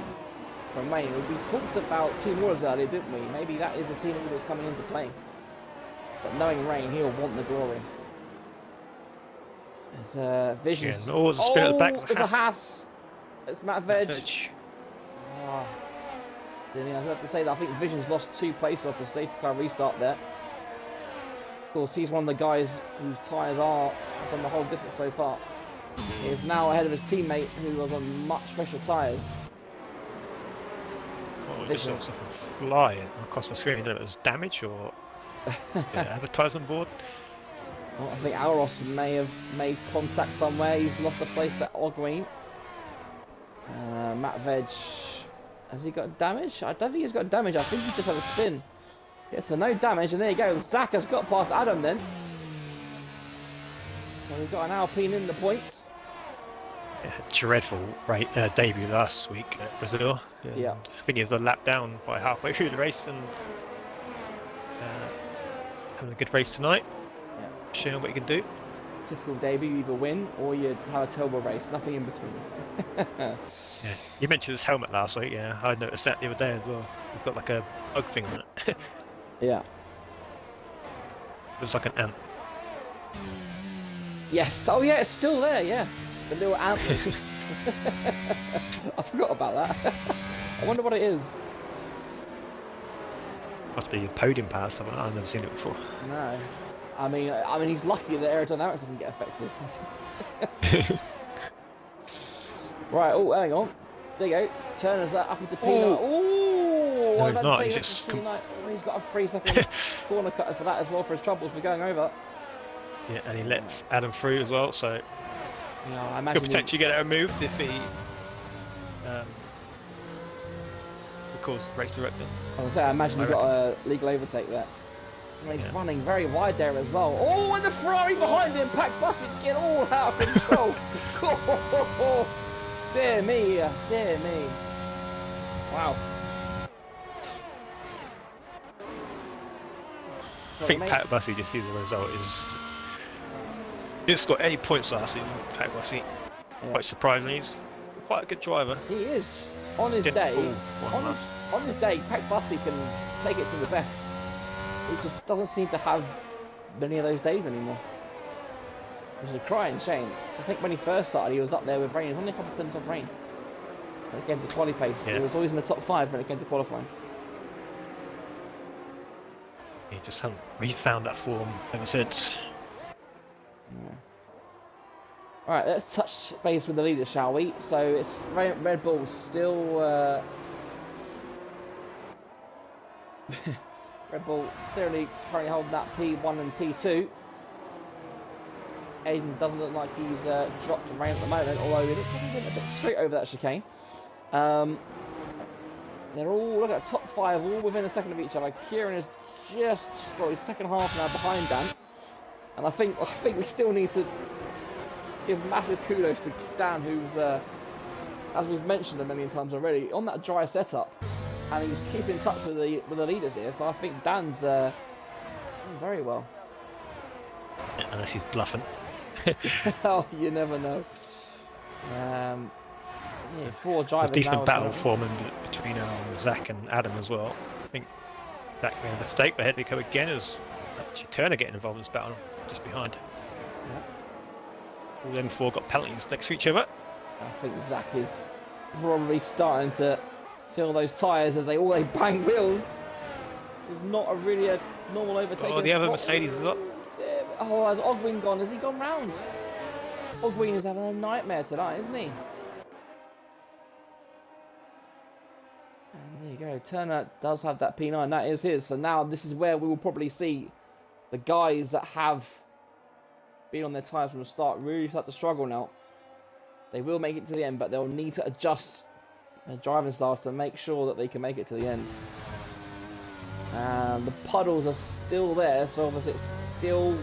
from Rain? We talked about team orders earlier, didn't we? Maybe that is the team orders coming into play. But knowing Rain, he'll want the glory. There's Visions. Yeah, the spin at the back. It's a Haas. It's Matt Veg. Oh. I have to say that I think Visions lost 2 places off the safety car restart there. Of course, he's one of the guys whose tyres are done the whole distance so far. He is now ahead of his teammate who was on much fresher tyres. Oh, I just vision. saw something fly across my screen. I don't know if it was damage or advertisement board. Well, I think Alros may have made contact somewhere. He's lost a place at Ogween. Matt Veg, has he got damage? I don't think he's got damage. I think he just had a spin. Yeah, so no damage, and there you go. Zach has got past Adam then. So we've got an Alpine in the points. Yeah, dreadful debut last week at Brazil. Yeah. I think he was a lap down by halfway through the race and having a good race tonight. Yeah. Showing what you can do. Typical debut, you either win or you have a terrible race. Nothing in between. Yeah. You mentioned his helmet last week. Yeah, I noticed that the other day as well. He's got like a bug thing on it. Yeah. It was like an ant. Yes. Oh yeah, it's still there. Yeah. The little antlers. I forgot about that. I wonder what it is. Must be a podium pass. Something I've never seen it before. No. I mean, he's lucky that aerodynamics doesn't get affected. Right. Oh, hang on. There you go. Turner's that up into P9. Oh, no, he's not. He's just he's got a 3-second corner cutter for that as well for his troubles for going over. Yeah, and he let Adam through as well. So I imagine could potentially get it removed if he calls race director. I imagine he got a legal overtake there. And he's running very wide there as well. Oh, and the Ferrari behind him, Pack Bussy, get all out of control. Dear me, dear me. Wow. I think Pat Bussy just sees the result is didn't score any points last season. Pat Bussy, quite surprisingly, he's quite a good driver. He is. On his day, on his day, Pack Bussy can take it to the best. He just doesn't seem to have many of those days anymore. Which is a crying shame. So I think when he first started, he was up there with rain. He was only a couple of turns off rain. When it came to quali pace, he was always in the top 5 when it came to qualifying. He just hasn't refound that form ever since. Yeah. Alright, let's touch base with the leaders, shall we? So it's Red Bull still... Red Bull still currently holding that P1 and P2. Aiden doesn't look like he's dropped and rain at the moment, although he looks like he went a bit straight over that chicane. They're all, look at top 5, all within a second of each other. Kieran is just, well, he's second half now behind Dan. And I think we still need to give massive kudos to Dan, who's, as we've mentioned a million times already, on that dry setup. And he's keeping in touch with the leaders here, so I think Dan's doing very well. Yeah, unless he's bluffing. Oh, you never know. Yeah, 4 drivers a decent now battle forming between Zach and Adam as well. I think Zach made a mistake, but here they go again as actually Turner getting involved in this battle just behind. Yeah. All them 4 got penalties next to each other. I think Zach is probably starting to feel those tyres as they bang wheels. It's not really a normal overtaking. Oh, the other Mercedes as well. Oh, has Ogween gone? Has he gone round? Ogween is having a nightmare tonight, isn't he? And there you go. Turner does have that P9. That is his. So now this is where we will probably see the guys that have been on their tyres from the start really start to struggle now. They will make it to the end, but they'll need to adjust their driving styles to make sure that they can make it to the end. And the puddles are still there, so obviously it's still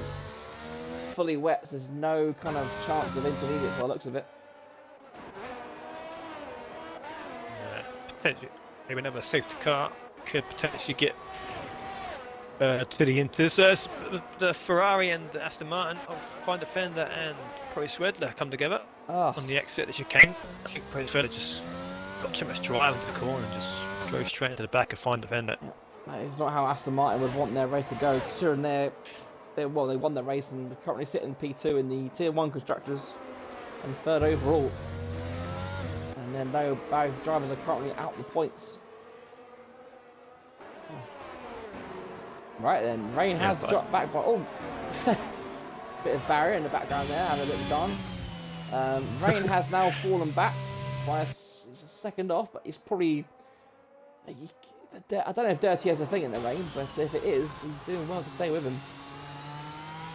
fully wet, so there's no kind of chance of intermediate by the looks of it. Potentially, maybe another safety car could potentially get to the Inters. The Ferrari and Aston Martin of Fine Defender and Pro Swedler come together on the exit of the chicane. I think Pro Swedler just got too much drive into the corner and just drove straight into the back of Fine Defender. Yeah. That is not how Aston Martin would want their race to go, considering they won the race and currently sit in P2 in the Tier 1 Constructors and 3rd overall. And then both drivers are currently out the points. Right then, Rain has dropped back by... Oh! Bit of barrier in the background there, having a little dance. Rain has now fallen back by a second off, but he's probably I don't know if dirty has a thing in the rain, but if it is, he's doing well to stay with him.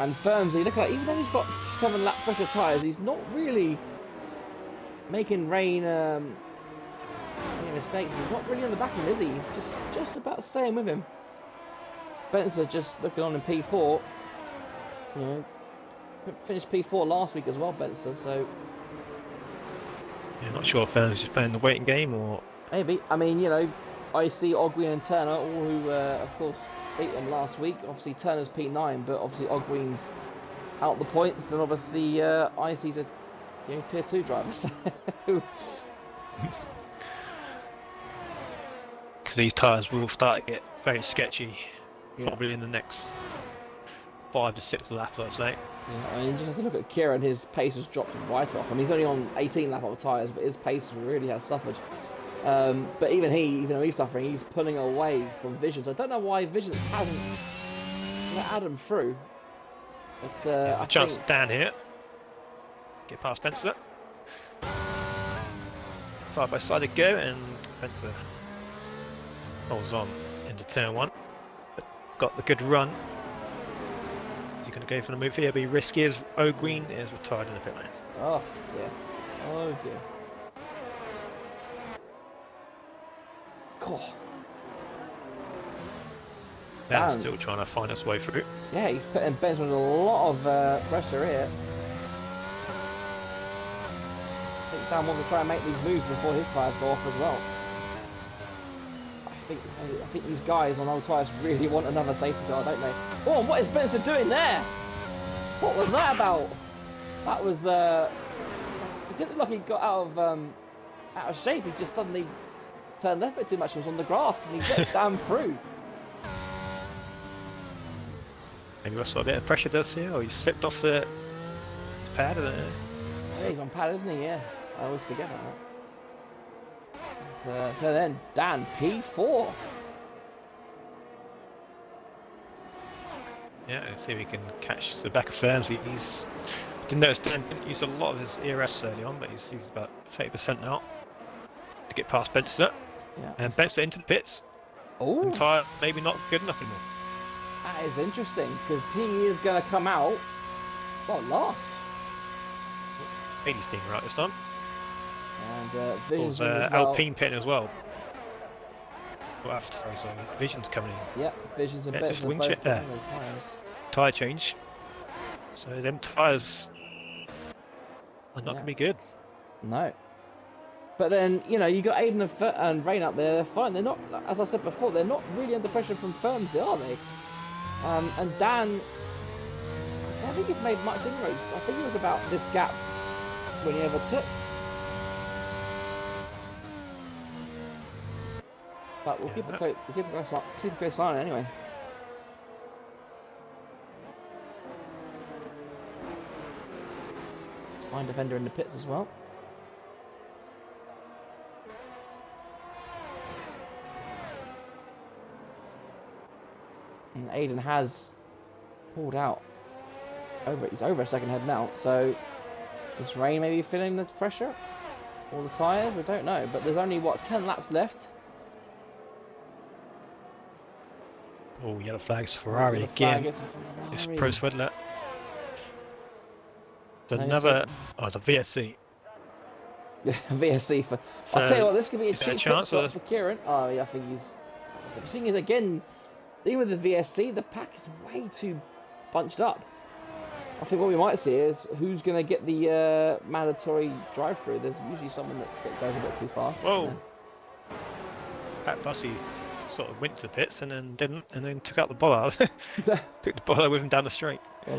And Firmsy, look at, even though he's got 7-lap pressure tyres, he's not really making rain any mistakes. He's not really on the back of him, is he? He's just about staying with him. Spencer just looking on in P4. You know, finished P4 last week as well, Spencer. So Yeah, not sure if Fernand's just playing the waiting game or maybe. I mean, you know, I see Ogween and Turner, all who, of course, beat him last week. Obviously, Turner's P9, but obviously Ogween's out the points, and obviously IC's a tier 2 driver. So because these tyres will start to get very sketchy, yeah. probably in the next 5 to 6 lap, I'd say. Yeah, I mean, you just have to look at Kieran. His pace has dropped right off. I mean, he's only on 18 lap of tyres, but his pace really has suffered. But even though he's suffering, he's pulling away from Visions. I don't know why Visions hasn't let Adam through. But A chance down here. Get past Spencer. Side by side to go, and Spencer holds on into turn 1. But got the good run. Is he going to go for the move here? Be risky as O'Green is retired in the pit lane. Oh dear. Oh dear. God. Dan's still trying to find his way through. Yeah, he's putting Benz under a lot of pressure here. I think Dan wants to try and make these moves before his tyres go off as well. I think these guys on old tyres really want another safety car, don't they? Oh, what is Spencer doing there? What was that about? That was it didn't look like he got out of shape. He just suddenly turned left a bit too much. He was on the grass and he went down through. Maybe that's what a bit of pressure does here, or he slipped off the pad. Yeah, he's on pad, isn't he? Yeah, I always forget about that. So then, Dan, P4. Yeah, let's see if he can catch the back of Firms. He's didn't notice Dan didn't use a lot of his ERS early on, but he's about 30% now to get past Spencer. Yeah. And Spencer into the pits. Oh, Tyre maybe not good enough anymore. that is interesting because he is going to come out, well, last. 80's team right this time. And Vision's in as well. Alpine pitting as well. Well, after, so Vision's coming in. Yep, Vision's and Yeah, Benson just are wing both check there. on those tyres. Tyre change. So them tyres are not going to be good. No. But then, you know, you got Aiden and Rain up there, they're fine. They're not, as I said before, they're not really under pressure from firms, are they? And Dan, I don't think he's made much inroads. I think it was about this gap when he overtook. But we'll keep a close eye on it anyway. Let's find defender in the pits as well. And Aiden has pulled out. He's over a second head now. So is Rain maybe feeling the pressure? Or the tyres? We don't know. But there's only, what, 10 laps left? Oh, yellow flags, Ferrari again. It's Pro Swedler. Another, the VSC. VSC for. So, I'll tell you what, this could be a is cheap there a pit chance stop for Kieran. Oh, yeah, I think he's. The thing is, again, even with the VSC, the pack is way too bunched up. I think what we might see is who's going to get the mandatory drive-through. There's usually someone that goes a bit too fast. Whoa! Pat Bussey sort of went to the pits and then didn't, and then took out the bollard. Took the bollard with him down the straight. Yeah.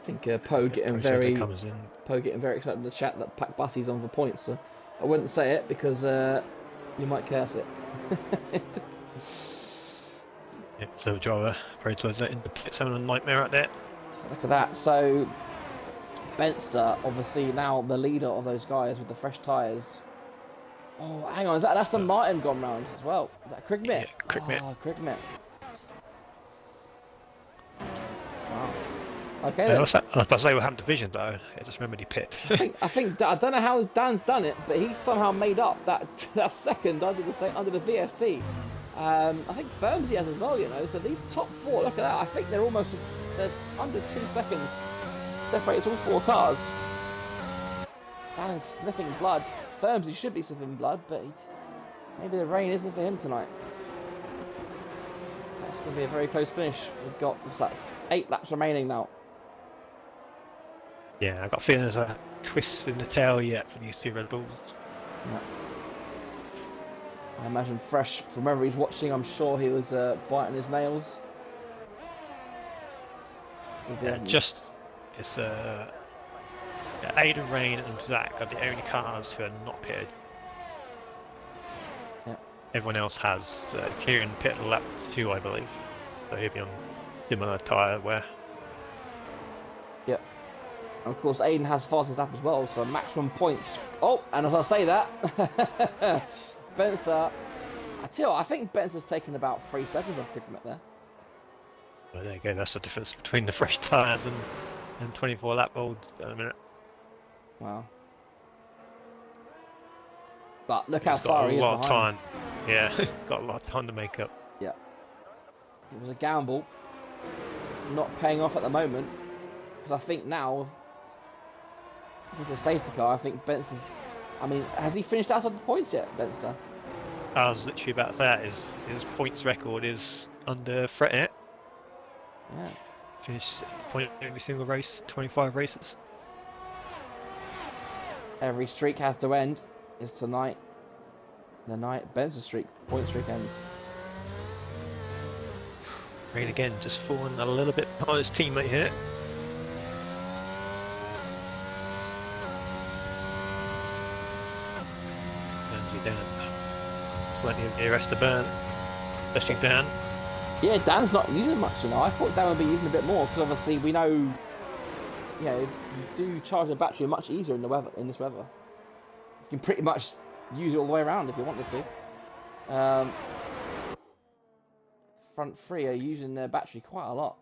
I think Poe getting very excited in the chat that Pack Bussey's on for points. So I wouldn't say it because you might curse it. Yeah, so driver Pro Swedler in the pits having a nightmare out there. So look at that. So Benster, obviously now the leader of those guys with the fresh tyres. Oh, hang on, that's the Martin gone round as well. Is that Krigmit? Yeah, Krigmit. Oh, Krigmit. Wow. Okay. I was about to say we haven't division though. I just remembered he pit. I don't know how Dan's done it, but he somehow made up that that second under the VSC. I think Firmsy has as well, you know. So these top four, look at that. I think they're under 2 seconds separates all 4 cars. Dan is sniffing blood. Firmsy should be sniffing blood, but maybe the rain isn't for him tonight. That's going to be a very close finish. We've got 8 laps remaining now. Yeah, I've got a feeling there's a twist in the tail yet for these 2 Red Bulls. Yeah. I imagine Fresh, from wherever he's watching, I'm sure he was biting his nails. Yeah, it's Aiden, Rain and Zach are the only cars who are not pitted. Yeah. Everyone else has. Kieran pitted lap 2, I believe. So he'll be on similar tyre wear. Yep. And of course, Aiden has fastest lap as well, so maximum points. Oh, and as I say that, Benster, I tell you what, I think Benster's taken about 3 seconds off Cricket there. Well, there you go, that's the difference between the fresh tyres and 24 lap old in a minute. Wow. But look how He's far got he a is lot of behind. time. Yeah, got a lot of time to make up. Yeah. It was a gamble. It's not paying off at the moment. Because I think now, if it's a safety car, I think Benson's... I mean, has he finished outside the points yet, Benster? I was literally about that. His points record is under threat yet. Yeah. Finished point every single race, 25 races. Every streak has to end. It's tonight. The night Benson's point streak ends. Rain again, just falling a little bit behind his teammate here. And you're down. Plenty of DRS to burn, especially Dan. Yeah, Dan's not using much, you know. I thought Dan would be using a bit more because obviously we know, you know, you do charge the battery much easier in this weather. You can pretty much use it all the way around if you wanted to. Front 3 are using their battery quite a lot.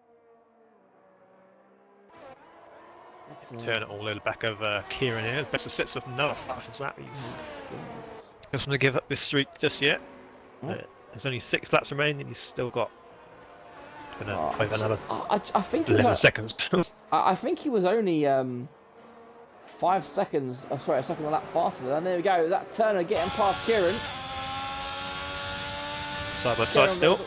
Turn it all the way back over Kieran here. Best of sets up another fastest lap. He's doesn't want to give up this streak just yet. There's only 6 laps remaining and he's still got another I think 11 seconds. I think he was only 5 seconds, a second a lap faster. And there we go, that Turner getting past Kieran. Side by side still.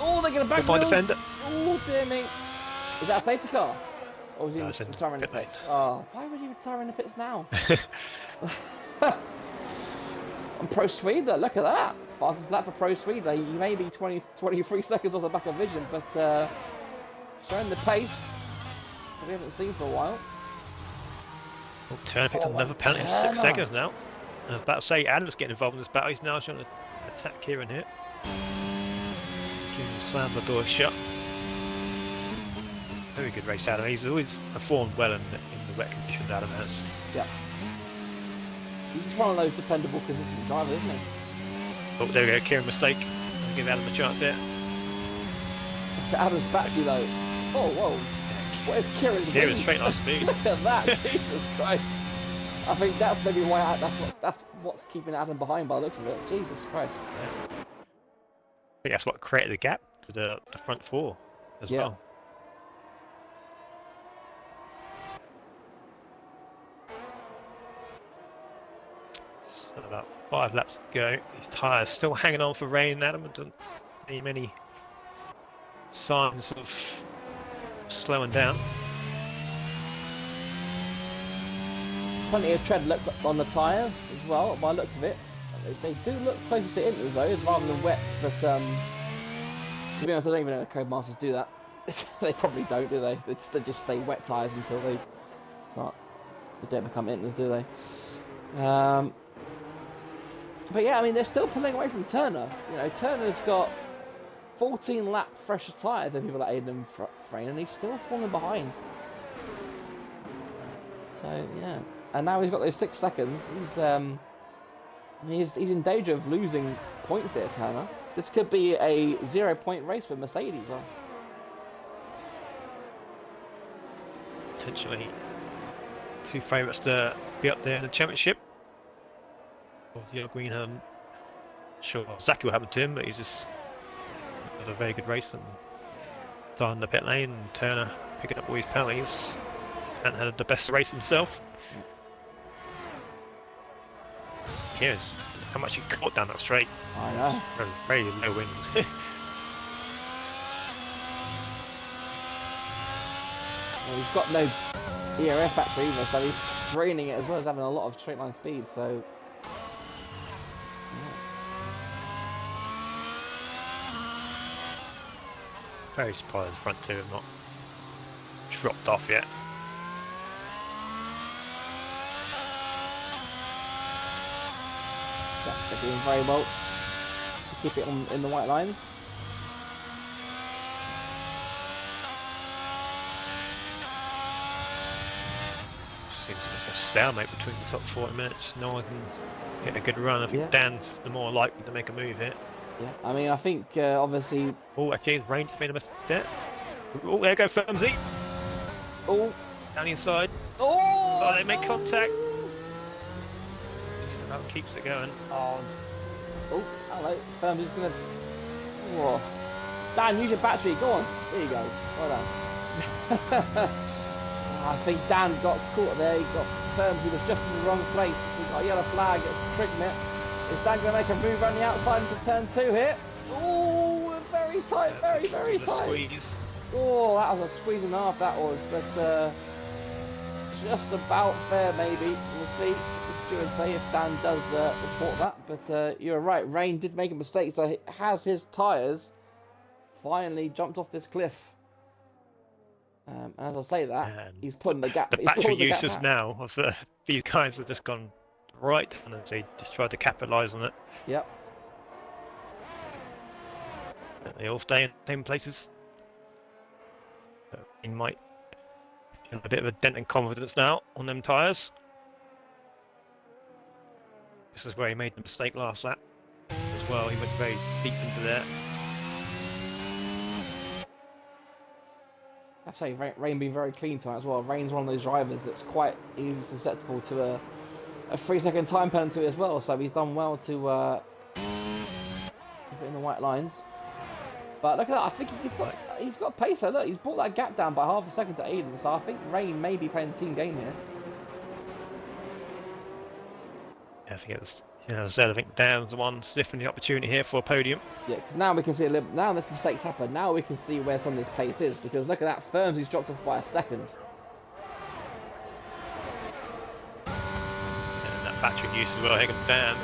Oh, they're going to back Find defender. Oh, dear me. Is that a safety car? Or was he No, it's in retiring in the pit lane. pits? Oh, why would he retire in the pits now? And Pro Swede, look at that. Fastest lap for Pro Swede. He may be 23 seconds off the back of Vision, but showing the pace that we haven't seen for a while. Oh, Turner picked another penalty in 6 seconds now. I was about to say Adam's getting involved in this battle. He's now trying to attack Kieran here. Kieran slams the door shut. Very good race, Adam. He's always performed well in the wet conditions, Adam has. Yeah. He's one of those dependable, consistent drivers, isn't he? Oh, there we go. Kieran mistake. I'll give Adam a chance here. Adam's battery though. Oh, whoa. What is Kieran's Kieran's straight line speed. Look at that, Jesus Christ. I think that's maybe why that's what's keeping Adam behind by the looks of it. Jesus Christ. Yeah. I think that's what created the gap to the front 4 as well. So about 5 laps to go. His tyres still hanging on for rain. Adam doesn't see many signs of slowing down. Plenty of tread look on the tyres as well, by the looks of it. They do look closer to inters though, rather than wets, but to be honest, I don't even know if Codemasters do that. They probably don't, do they? They just stay wet tyres until they start. They don't become inters, do they? But yeah, I mean, they're still pulling away from Turner. You know, Turner's got 14 lap fresher tyre than people like Aiden and Frayne, and he's still falling behind. So yeah, and now he's got those 6 seconds. He's in danger of losing points here, Turner. This could be a 0-point race for Mercedes. Huh? potentially two favourites to be up there in the championship. Of the Greenham. Sure, exactly what happened to him, but he's just had a very good race and starting the pit lane. And Turner picking up all his penalties and had the best race himself. Here's how much he caught down that straight. I know. Very, very low winds. Well, he's got no ERF battery either, so he's draining it as well as having a lot of straight line speed. So. Very surprised the front two have not dropped off yet. They're doing very well to keep it on in the white lines. Seems like a stalemate between the top 40 minutes. No one can hit a good run. I think Yeah. Dan's the more likely to make a move here. Yeah, I mean, I think obviously. Oh, actually, Rain's made a mistake. Oh, there go Firmsy. Oh, Down the inside. oh! Oh, they make contact. Just about keeps it going. Oh, hello. Firm's just gonna. Whoa. Dan, use your battery. Go on. There you go. Well done. I think Dan got caught there. He got Firms. He was just in the wrong place. He got a yellow flag. It's triggering it. Is Dan going to make a move around the outside into turn 2 here? Oh, very tight. Very, very tight. Squeeze. Oh, that was a squeeze and a half. That was, but just about fair maybe. We'll see. Stuart say if Dan does report that, but you're right. Rain did make a mistake, so he has his tyres finally jumped off this cliff. And as I say that, he's putting the gap. The battery uses now of these guys have just gone right, and they just tried to capitalise on it. Yep. They all stay in the same places. He might feel a bit of a dent in confidence now on them tyres. This is where he made the mistake last lap as well. He went very deep into there. I say Rain being very clean tonight as well. Rain's one of those drivers that's quite easily susceptible to a 3-second time penalty as well. So he's done well to keep it in the white lines. But look at that. I think he's got pace. So look, he's brought that gap down by half a second to Aiden. So I think Rain may be playing the team game here. Yeah, I think it was. As I said, I think Dan's the one sniffing the opportunity here for a podium. Yeah, because now we can see now this mistake's happened. Now we can see where some of this pace is, because look at that, Firms he's dropped off by a second. And that battery use as well. Here comes Dan.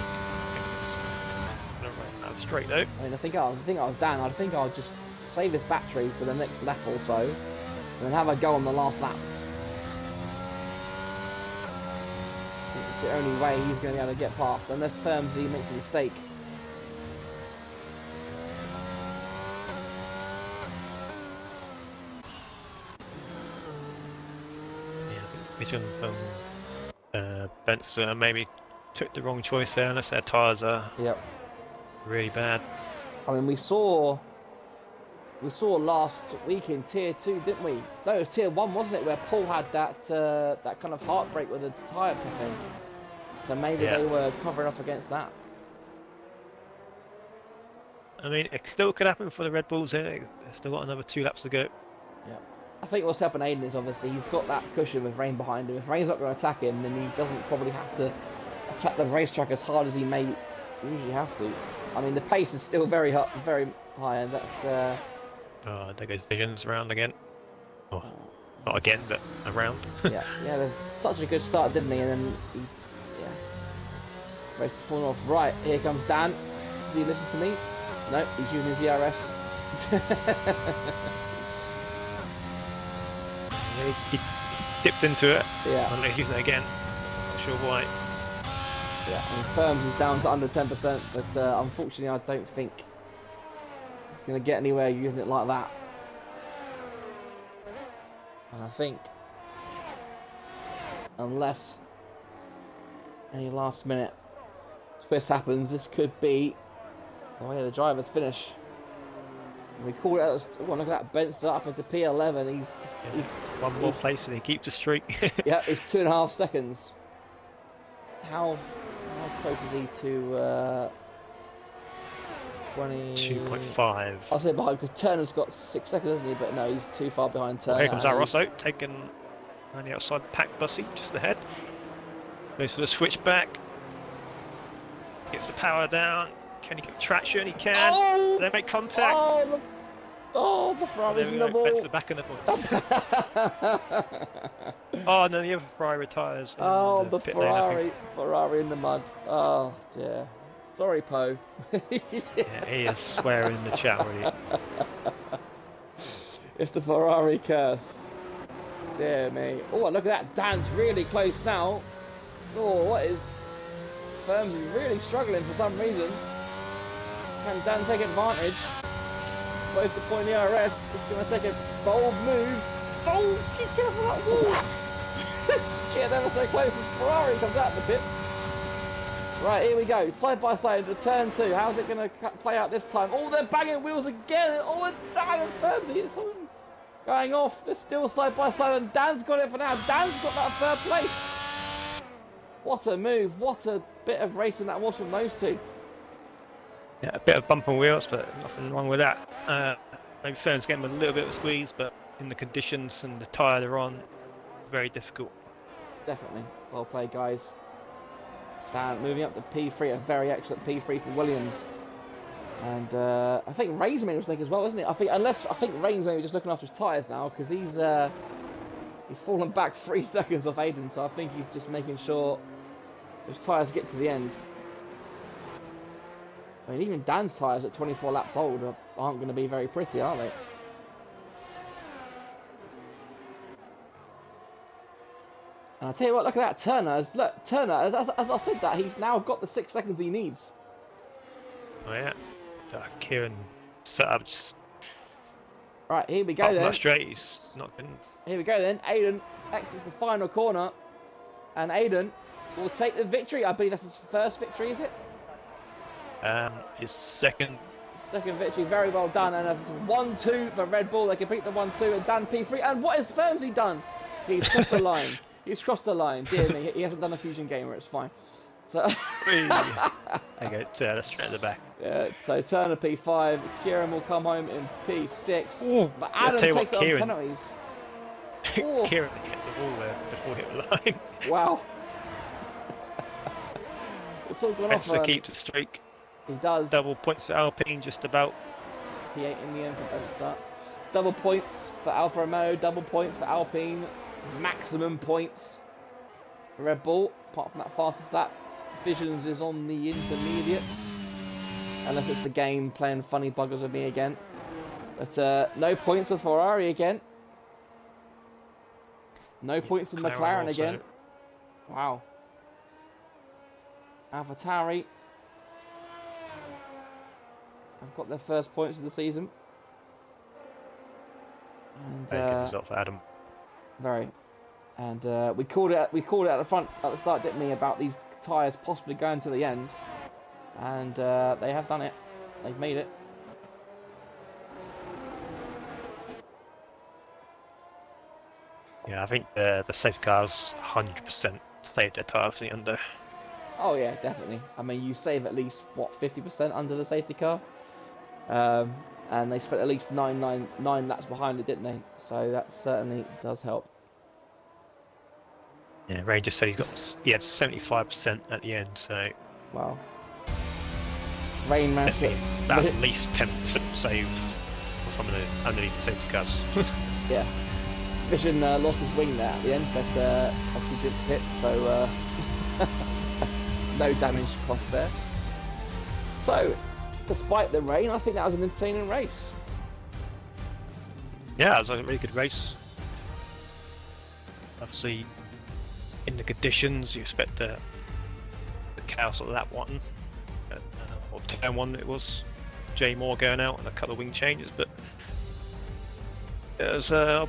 Straight though. I mean, I think I was Dan. I think I'll just save this battery for the next lap or so, and then have a go on the last lap. It's the only way he's going to be able to get past, unless Firmsy makes a mistake. Yeah, I think Vision from Benson maybe took the wrong choice there, unless their tyres are really bad. I mean, we saw last week in Tier 2, didn't we? No, it was Tier 1, wasn't it, where Paul had that that kind of heartbreak with the tyre popping. So maybe they were covering up against that. I mean, it still could happen for the Red Bulls here. They've still got another 2 laps to go. Yeah. I think what's happened Aiden is obviously he's got that cushion with Rain behind him. If Rain's not going to attack him, then he doesn't probably have to attack the racetrack as hard as he may usually have to. I mean, the pace is still very high, and that's... Oh, there goes Visions around again. Oh, not again, but around. yeah, that's such a good start, didn't he? And then race is falling off. Right, here comes Dan. Does he listen to me? No, he's using his ERS. He dipped into it. Yeah. And he's using it again. Not sure why. Yeah, and Firms is down to under 10%, but unfortunately I don't think he's going to get anywhere using it like that. And I think, unless any last minute twist happens, this could be the way the drivers finish. We call it. Oh, look at that! Benson up into P11. He's one more place and he keeps the streak. yeah. It's 2.5 seconds. How close is he to 20? 2.5. I'll say behind because Turner's got 6 seconds, hasn't he? But no, he's too far behind Turner. Well, here comes Rosso, taken on the outside pack bussy, just ahead. Goes for the switchback. Gets the power down. Can he get traction? He can. Oh! They make contact. The Ferrari's in the ball. That's the back of the ball. Oh no, the other Ferrari retires. Oh, the pit lane, Ferrari in the mud. Oh dear. Sorry, Poe. yeah, he is swearing in the chat already. It's the Ferrari curse. Dear me. Oh, look at that. Dan's really close now. Oh, what is... Firm's really struggling for some reason. Can Dan take advantage? Both the point in the RS. It's going to take a bold move. Oh, be careful that wall. Just get ever so close as Ferrari comes out of the pits. Right, here we go. Side by side into turn 2. How's it going to play out this time? Oh, they're banging wheels again. Oh, and Dan and Firmsy. It's all going off. They're still side by side, and Dan's got it for now. Dan's got that 3rd place. What a move. What a bit of racing that was from those two. Yeah, a bit of bump on wheels, but nothing wrong with that. Maybe Firm's getting a little bit of a squeeze, but in the conditions and the tyre they're on, very difficult. Definitely. Well played, guys. Dan moving up to P3, a very excellent P3 for Williams. And I think Reigns made a mistake as well, isn't it? I think Reigns maybe just looking after his tyres now, because he's fallen back 3 seconds off Aiden, so I think he's just making sure his tyres get to the end. I mean, even Dan's tyres at 24 laps old aren't going to be very pretty, are they? And I tell you what, look at that, Turner, as I said that, he's now got the 6 seconds he needs. Oh yeah, Kieran set up just... Right, here we go then. Not straight, he's not good. Here we go then, Aiden exits the final corner, and Aiden will take the victory. I believe that's his first victory, is it? His second. Second victory, very well done, and it's 1-2 for Red Bull. They complete the 1-2, and Dan P3. And what has Firmsy done? He's crossed the line. He's crossed the line. Dear me, he hasn't done a Fusion Gamer. It's fine. So. Okay, that's straight at the back. Yeah. So Turner P5. Kieran will come home in P6. Ooh, but Adam takes it on penalties. Kieran hit the wall there before he hit the line. Wow. It's all gone off. Spencer keeps the streak. He does. Double points for Alpine, just about. P8 in the end for Ben Start. Double points for Alfa Romeo. Double points for Alpine. Maximum points for Red Bull, apart from that fastest lap. Visions is on the intermediates, unless it's the game playing funny buggers with me again. But no points for Ferrari again. No points for McLaren again. Wow. AlphaTauri have got their first points of the season. And good result for Adam. Very. And we called it at the front at the start, didn't we, about these tyres possibly going to the end. And they have done it. They've made it. Yeah, I think the safety cars 100% saved their tyres the under. Oh yeah, definitely. I mean, you save at least what 50% under the safety car, and they spent at least nine laps behind it, didn't they? So that certainly does help. Yeah, Ray just said he had 75% at the end, so wow. Rain managed to at least 10% save from the underneath the safety cars. Yeah. Vision lost his wing there at the end, but obviously didn't hit, so no damage cost there. So, despite the rain, I think that was an entertaining race. Yeah, it was a really good race. Obviously, in the conditions, you expect the chaos of that one. Or turn one, it was Jay Moore going out and a couple of wing changes, but it was out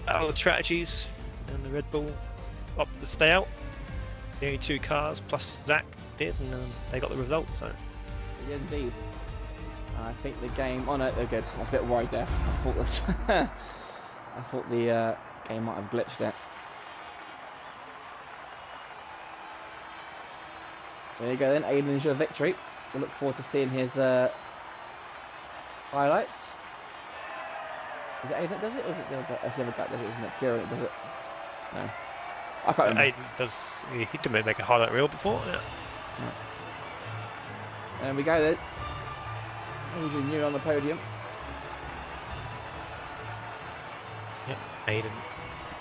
of the strategies, and the Red Bull opted to stay out. The only 2 cars plus Zach did, and they got the result. So Yeah, indeed. I think the game. Oh no, they're good. I was a bit worried there. I thought that. I thought the game might have glitched there. There you go then. Aiden's your victory. We look forward to seeing his highlights. Is it Aiden that does it, or is it the other guy? It's the other guy that does it, isn't it? Kieran that does it. No. I can't remember. Aiden does. He did make a highlight reel before. Yeah. There we go then. Adrian New on the podium. Yep, Aiden.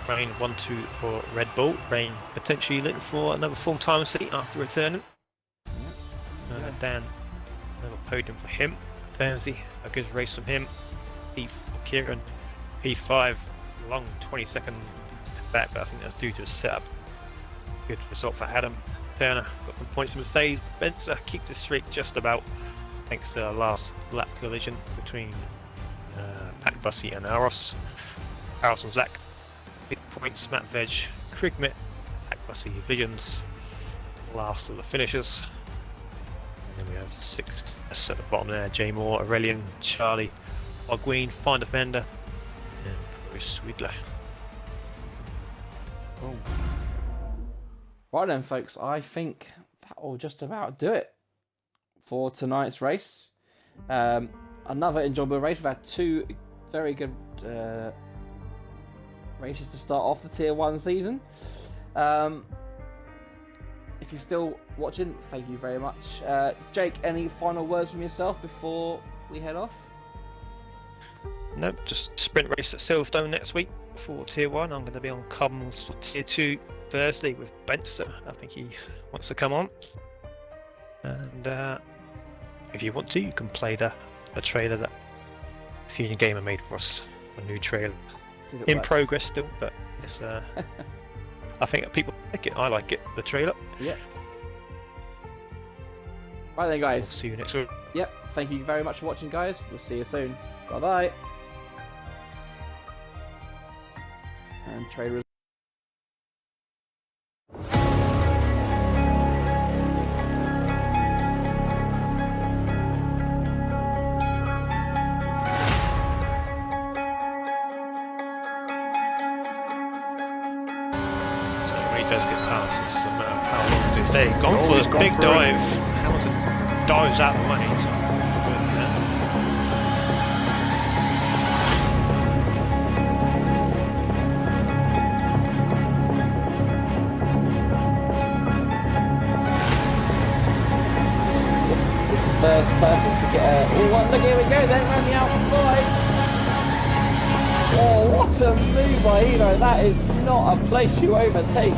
Rain 1-2 for Red Bull. Rain potentially looking for another full-time seat after returning. Dan, another podium for him. Bermondsey, a good race from him. P4 Kieran. P5, long 20-second back, but I think that's due to a setup. Good result for Adam. Turner got some points from Mercedes. Spencer keeps the streak just about, thanks to the last lap collision between Pat Bussey and Aros. Aros and Zach, big points. Matt Veg, Krigmit, Pat Bussey, Visions, last of the finishers. And then we have 6 at the bottom there: Jay Moore, Aurelian, Charlie, Ogween, Fine Defender, and Bruce Swidler. Oh. Right then, folks, I think that will just about do it for tonight's race. Another enjoyable race. We've had 2 very good races to start off the Tier 1 season. If you're still watching, thank you very much. Jake, any final words from yourself before we head off? Nope, just sprint race at Silverstone next week for Tier 1. I'm going to be on comms for Tier 2 Thursday with Benster. I think he wants to come on. And if you want to, you can play the trailer that Fusion Gamer made for us. A new trailer. In progress still, but it's I think people like it. I like it, the trailer. Yeah. Right then, guys. We'll see you next week. Yep, thank you very much for watching, guys. We'll see you soon. Bye-bye. And trailer. Does get past this, no matter how long it is. They've gone for this big dive. Hamilton dives out of the way. First person to get a... Oh, look, here we go then, around the outside. Oh, what a move by Eno. That is not a place you overtake.